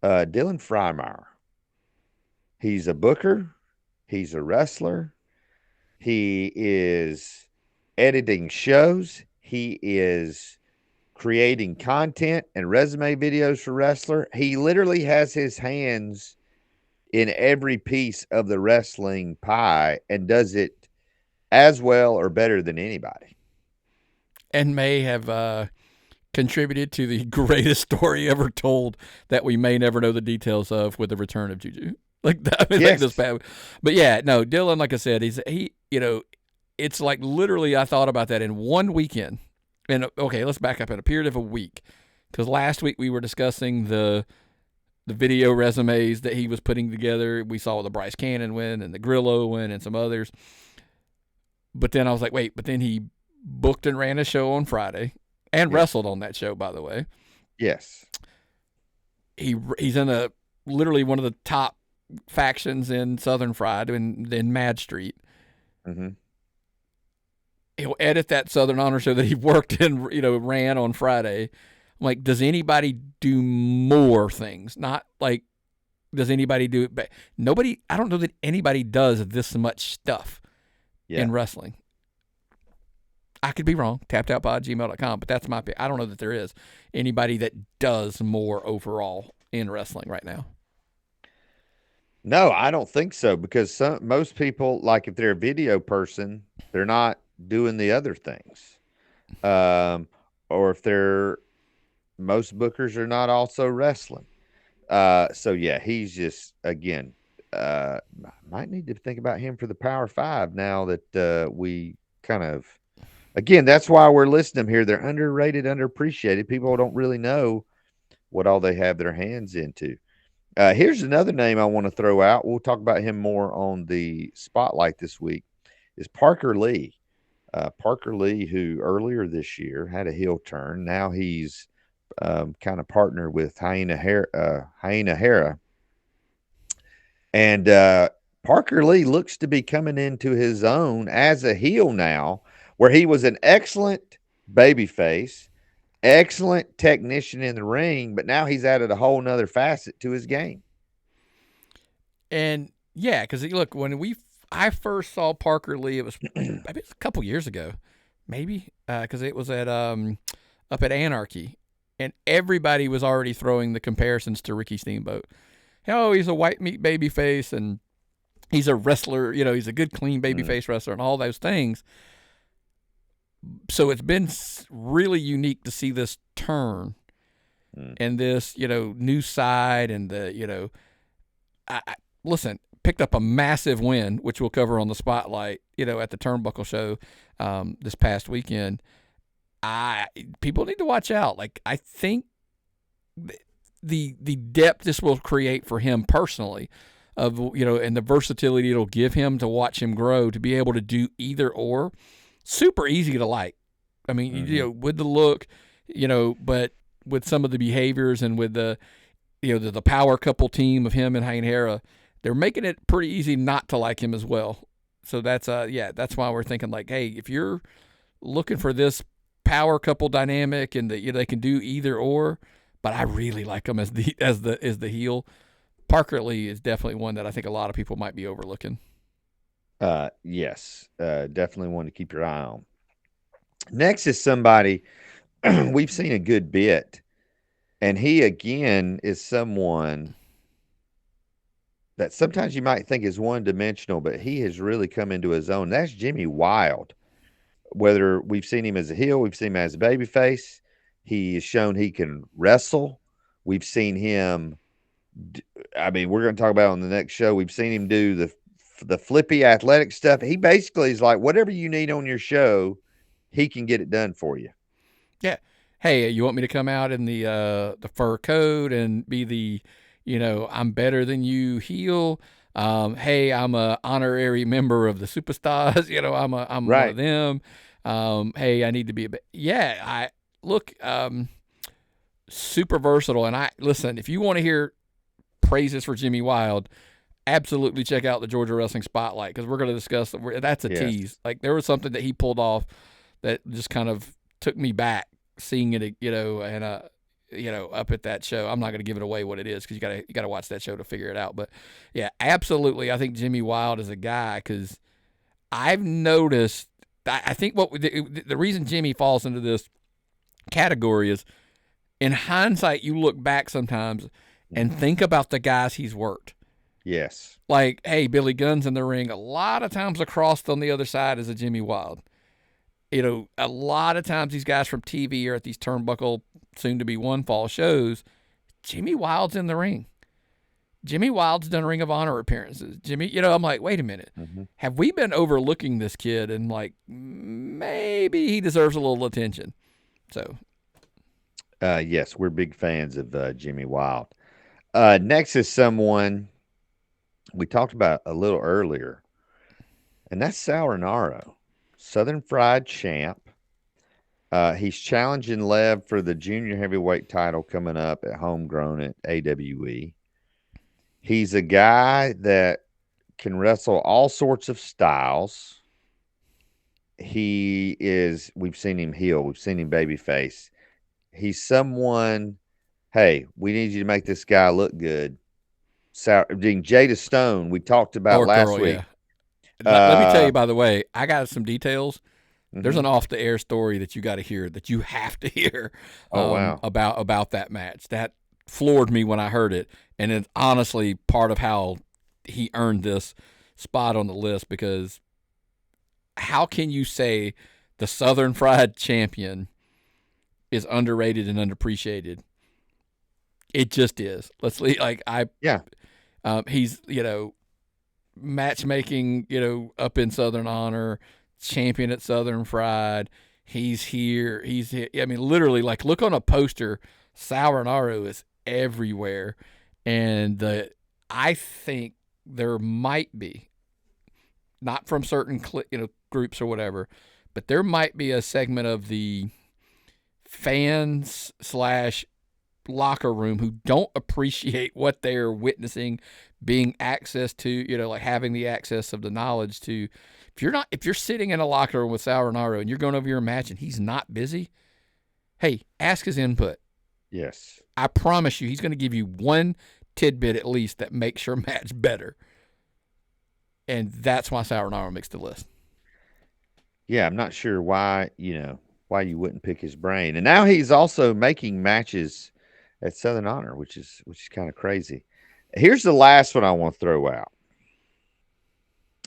Dylan Freimeyer. He's a booker. He's a wrestler. He is editing shows. He is creating content and resume videos for wrestler. He literally has his hands in every piece of the wrestling pie and does it as well or better than anybody. And may have contributed to the greatest story ever told that we may never know the details of, with the return of Juju. Like that. But yeah, no, Dylan, like I said, it's like literally I thought about that in one weekend. And okay, let's back up in a period of a week, because last week we were discussing the video resumes that he was putting together. We saw the Bryce Cannon win and the Grillo win and some others. But then I was like, wait, but then he booked and ran a show on Friday and wrestled on that show, by the way. Yes. He's in literally one of the top factions in Southern Fried in Mad Street. Mm-hmm. He'll edit that Southern Honor show that he worked and ran on Friday. I'm like, does anybody do more things? Not like, does anybody do it? But nobody. I don't know that anybody does this much stuff in wrestling. I could be wrong. tappedoutpod@gmail.com, but that's my pick. I don't know that there is anybody that does more overall in wrestling right now. No, I don't think so, because most people, like if they're a video person, they're not doing the other things. Or if most bookers are not also wrestling. So yeah, he's just again. Might need to think about him for the Power Five now that we kind of again. That's why we're listing them here. They're underrated, underappreciated. People don't really know what all they have their hands into. Here's another name I want to throw out. We'll talk about him more on the spotlight this week. Is Parker Lee. Parker Lee, who earlier this year had a heel turn. Now he's kind of partnered with Hyena Hera. And Parker Lee looks to be coming into his own as a heel now, where he was an excellent babyface, excellent technician in the ring, but now he's added a whole nother facet to his game. And yeah, because look, when I first saw Parker Lee, it was maybe it's a couple years ago, maybe because it was at up at Anarchy, and everybody was already throwing the comparisons to Ricky Steamboat. Oh, he's a white meat baby face, and he's a wrestler. He's a good, clean baby face wrestler, and all those things. So it's been really unique to see this turn and this, new side, and the, I listen, picked up a massive win, which we'll cover on the spotlight, at the Turnbuckle show this past weekend. People need to watch out. Like, I think the depth this will create for him personally, and the versatility it'll give him to watch him grow, to be able to do either or. Super easy to like. I mean, with the look, but with some of the behaviors and with the power couple team of him and Hyena Hera, they're making it pretty easy not to like him as well. So that's that's why we're thinking, like, hey, if you're looking for this power couple dynamic and they can do either or, but I really like him as the heel. Parker Lee is definitely one that I think a lot of people might be overlooking. Yes, definitely one to keep your eye on. Next is somebody we've seen a good bit, and he again is someone that sometimes you might think is one-dimensional, but he has really come into his own. That's Jimmy Wild. Whether we've seen him as a heel, we've seen him as a babyface, he has shown he can wrestle. We've seen him. I mean, we're going to talk about it on the next show. We've seen him do the flippy athletic stuff. He basically is like, whatever you need on your show, he can get it done for you. Yeah. Hey, you want me to come out in the fur coat and be the, I'm better than you heel? Hey, I'm a honorary member of the Superstars. I'm Right. one of them. Hey, I need to be I look super versatile. And listen, if you want to hear praises for Jimmy Wild, absolutely check out the Georgia Wrestling Spotlight, because we're going to discuss that's a tease. Like, there was something that he pulled off that just kind of took me back seeing it, and up at that show. I'm not going to give it away what it is, because you got to watch that show to figure it out. But yeah, absolutely, I think Jimmy Wild is a guy, because I've noticed. I think the reason Jimmy falls into this category is, in hindsight, you look back sometimes and think about the guys he's worked. Yes. Like, hey, Billy Gunn's in the ring. A lot of times across on the other side is a Jimmy Wild. A lot of times these guys from TV are at these Turnbuckle, soon to be One Fall shows. Jimmy Wild's in the ring. Jimmy Wild's done Ring of Honor appearances. Jimmy, I'm like, wait a minute. Have we been overlooking this kid? And like, maybe he deserves a little attention. So, yes, we're big fans of Jimmy Wild. Next is someone we talked about a little earlier, and that's Sal Rinauro, Southern Fried Champ. He's challenging Lev for the junior heavyweight title coming up at Homegrown at AWE. He's a guy that can wrestle all sorts of styles. We've seen him heel, we've seen him babyface. He's someone, hey, we need you to make this guy look good. Jada Stone, we talked about last week. Yeah. Let me tell you, by the way, I got some details. There's an off-the-air story that you got to hear, that you have to hear. Wow. About that match. That floored me when I heard it, and it's honestly part of how he earned this spot on the list, because how can you say the Southern Fried Champion is underrated and underappreciated? It just is. Let's leave. Yeah. He's matchmaking, up in Southern Honor, champion at Southern Fried. He's here. He's here. I mean, literally, like, look on a poster. Naru is everywhere, and I think there might be, not from certain groups or whatever, but there might be a segment of the fans slash locker room who don't appreciate what they're witnessing, being access to, like having the access of the knowledge to. If you're sitting in a locker room with Naru and you're going over your match and he's not busy, hey, ask his input. Yes. I promise you, he's going to give you one tidbit at least that makes your match better. And that's why Naru makes the list. Yeah, I'm not sure why you wouldn't pick his brain. And now he's also making matches at Southern Honor, which is kind of crazy. Here's the last one I want to throw out.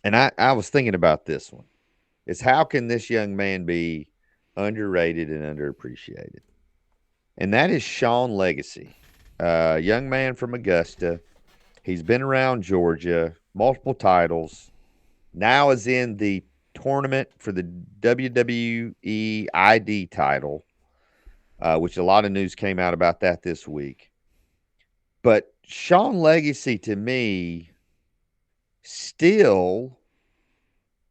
And I was thinking about this one. Is how can this young man be underrated and underappreciated? And that is Sean Legacy, a young man from Augusta. He's been around Georgia, multiple titles. Now is in the tournament for the WWE ID title, which a lot of news came out about that this week. But Sean Legacy, to me, still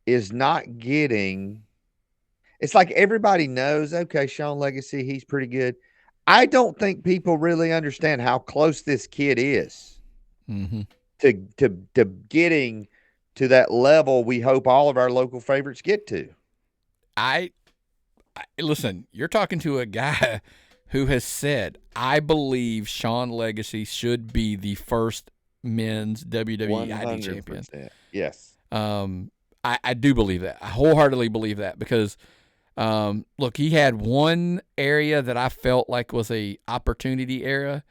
is not getting. It's like everybody knows, okay, Sean Legacy, he's pretty good. I don't think people really understand how close this kid is to getting to that level we hope all of our local favorites get to. I listen, you're talking to a guy who has said, I believe Sean Legacy should be the first men's WWE 100%. ID champion. Yes. I do believe that. I wholeheartedly believe that because, look, he had one area that I felt like was a opportunity area,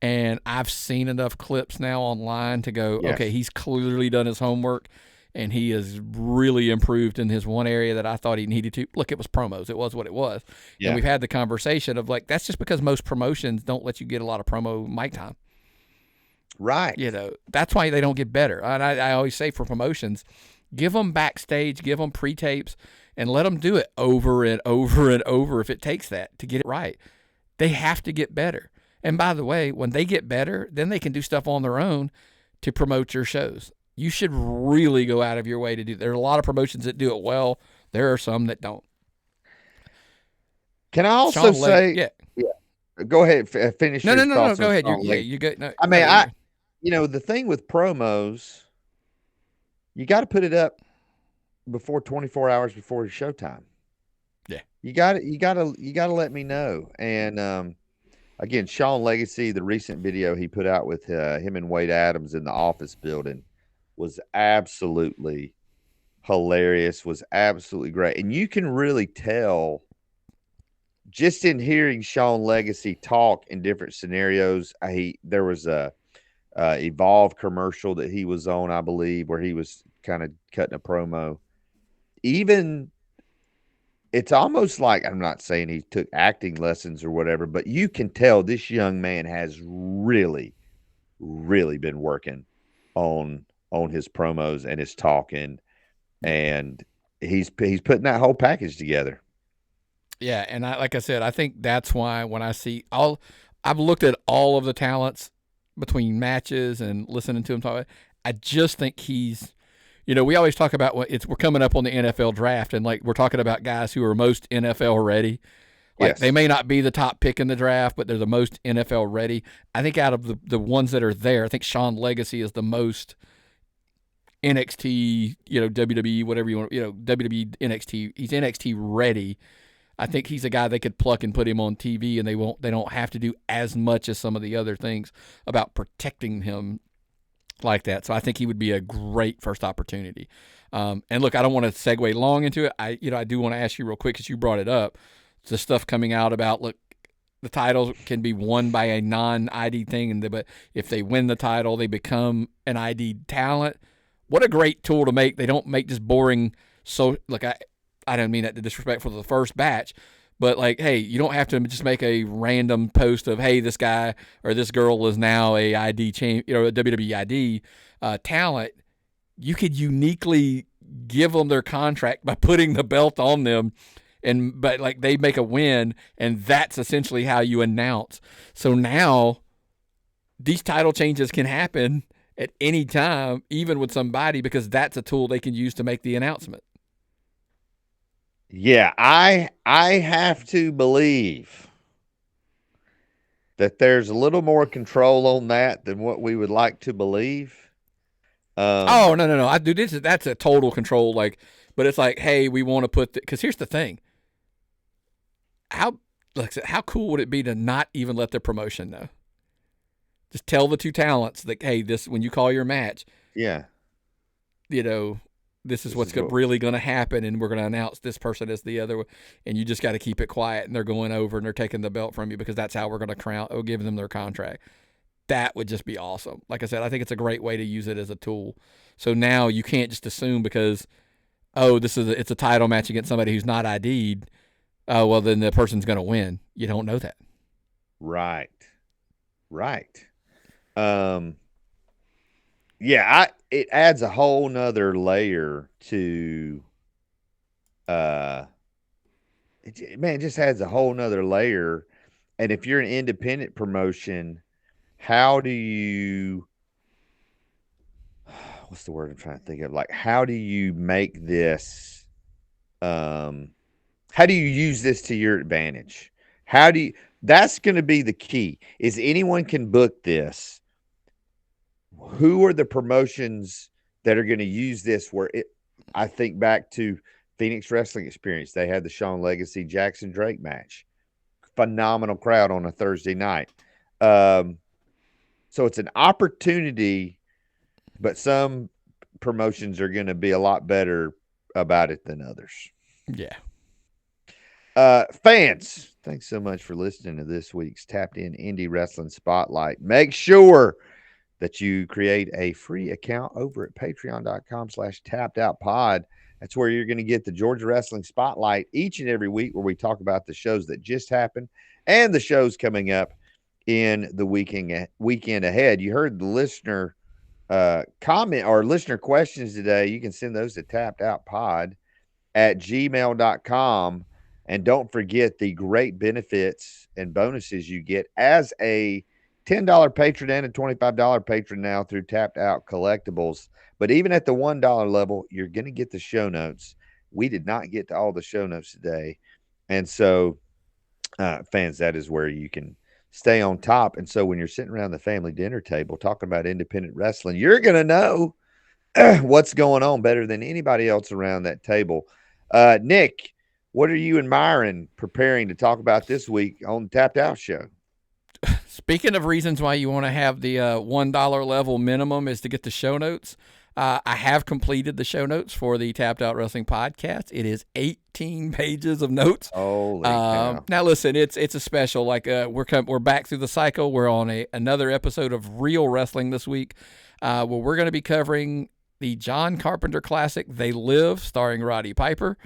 and I've seen enough clips now online to go, okay, he's clearly done his homework, and he has really improved in his one area that I thought he needed to. Look, it was promos. It was what it was. Yeah. And we've had the conversation of, like, that's just because most promotions don't let you get a lot of promo mic time. Right. That's why they don't get better. And I always say for promotions, give them backstage, give them pre-tapes, and let them do it over and over and over if it takes that to get it right. They have to get better. And by the way, when they get better, then they can do stuff on their own to promote your shows. You should really go out of your way to do. There are a lot of promotions that do it well. There are some that don't. Can I also say? Yeah. Go ahead. Finish. No. Go ahead. You go. No, I mean, the thing with promos, you got to put it up before 24 hours before showtime. Yeah. You got to let me know. And again, Sean Legacy, the recent video he put out with him and Wade Adams in the office building was absolutely hilarious, was absolutely great. And you can really tell just in hearing Sean Legacy talk in different scenarios. There was a Evolve commercial that he was on, I believe, where he was kind of cutting a promo. Even it's almost like, I'm not saying he took acting lessons or whatever, but you can tell this young man has really, really been working on his promos and his talking, and he's putting that whole package together. Yeah, and like I said, I think that's why when I see I've looked at all of the talents between matches and listening to him talk, I just think he's, we always talk about we're coming up on the NFL draft, and like we're talking about guys who are most NFL ready. Like they may not be the top pick in the draft, but they're the most NFL ready. I think out of the ones that are there, I think Sean Legacy is the most NXT, WWE, whatever you want, WWE, NXT. He's NXT ready. I think he's a guy they could pluck and put him on TV, and they don't have to do as much as some of the other things about protecting him like that. So I think he would be a great first opportunity. And look, I don't want to segue long into it. I do want to ask you real quick, because you brought it up, the stuff coming out about, look, the titles can be won by a non-ID thing, but if they win the title, they become an ID talent. What a great tool to make. They don't make just boring. So look, I don't mean that to disrespect for the first batch, But like, hey, you don't have to just make a random post of, hey, this guy or this girl is now a ID a WWE ID talent. You could uniquely give them their contract by putting the belt on them, but like they make a win, and that's essentially how you announce. So now these title changes can happen at any time, even with somebody, because that's a tool they can use to make the announcement. Yeah, I have to believe that there's a little more control on that than what we would like to believe. Oh no! I do this. That's a total control. Like, but it's like, hey, we want to put because here's the thing. How cool would it be to not even let the promotion know? Just tell the two talents that, hey, this when you call your match, yeah, this is what's really going to happen, and we're going to announce this person as the other, and you just got to keep it quiet. And they're going over and they're taking the belt from you because that's how we're going to give them their contract. That would just be awesome. Like I said, I think it's a great way to use it as a tool. So now you can't just assume because, it's a title match against somebody who's not ID'd. Oh, well, then the person's going to win. You don't know that. Right. Yeah, it adds a whole nother layer to, it just adds a whole nother layer. And if you're an independent promotion, how do you, what's the word I'm trying to think of? Like, how do you make this, how do you use this to your advantage? That's going to be the key is anyone can book this. Who are the promotions that are going to use this I think back to Phoenix Wrestling Experience. They had the Shawn Legacy Jackson Drake match. Phenomenal crowd on a Thursday night. So it's an opportunity, but some promotions are going to be a lot better about it than others. Yeah. Fans, thanks so much for listening to this week's Tapped In Indie Wrestling Spotlight. Make sure that you create a free account over at patreon.com/tappedoutpod. That's where you're going to get the Georgia Wrestling Spotlight each and every week where we talk about the shows that just happened and the shows coming up in the weekend ahead. You heard the listener comment or listener questions today. You can send those to tappedoutpod@gmail.com. And don't forget the great benefits and bonuses you get as a $10 patron and a $25 patron now through Tapped Out Collectibles. But even at the $1 level, you're going to get the show notes. We did not get to all the show notes today. And so, fans, that is where you can stay on top. And so when you're sitting around the family dinner table talking about independent wrestling, you're going to know what's going on better than anybody else around that table. Nick, what are you and Myron preparing to talk about this week on the Tapped Out Show? Speaking of reasons why you want to have the $1 level minimum is to get the show notes. I have completed the show notes for the Tapped Out Wrestling podcast. It is 18 pages of notes. Holy cow. Now listen, it's a special. Like we're back through the cycle. We're on another episode of Real Wrestling this week, where we're going to be covering the John Carpenter classic "They Live," starring Roddy Piper.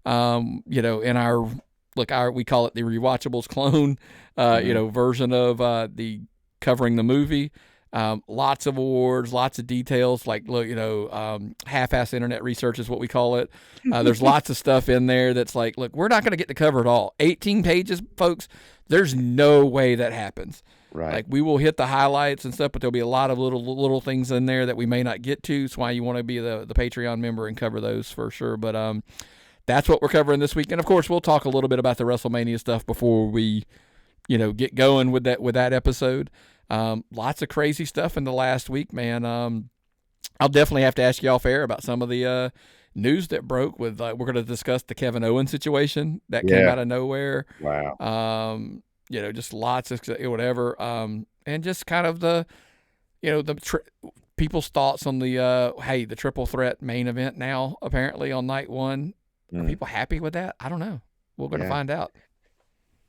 In our we call it the Rewatchables clone, version of the covering the movie. Lots of awards, lots of details, half-ass internet research is what we call it. There's lots of stuff in there that's like, look, we're not going to get to cover it all. 18 pages, folks. There's no way that happens. Right. Like we will hit the highlights and stuff, but there'll be a lot of little things in there that we may not get to. That's why you want to be the Patreon member and cover those for sure. But that's what we're covering this week. And, of course, we'll talk a little bit about the WrestleMania stuff before we, get going with that episode. Lots of crazy stuff in the last week, man. I'll definitely have to ask you off air about some of the news that broke with we're going to discuss the Kevin Owens situation that came out of nowhere. Wow. Just lots of whatever. And just kind of the people's thoughts on the triple threat main event now, apparently on night one. Are people happy with that? I don't know. We're going to find out.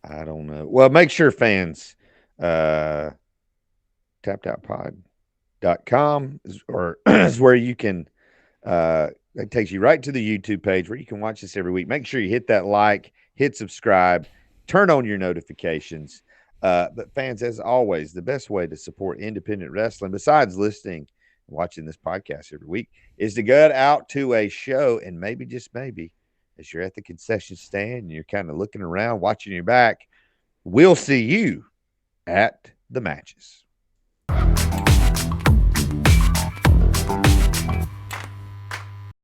I don't know. Well, make sure fans, tappedoutpod.com is where you can It takes you right to the YouTube page where you can watch this every week. Make sure you hit that like, hit subscribe, turn on your notifications. But fans, as always, the best way to support independent wrestling, besides listening and watching this podcast every week, is to get out to a show, and maybe, just maybe, as you're at the concession stand and you're kind of looking around, watching your back, we'll see you at the matches.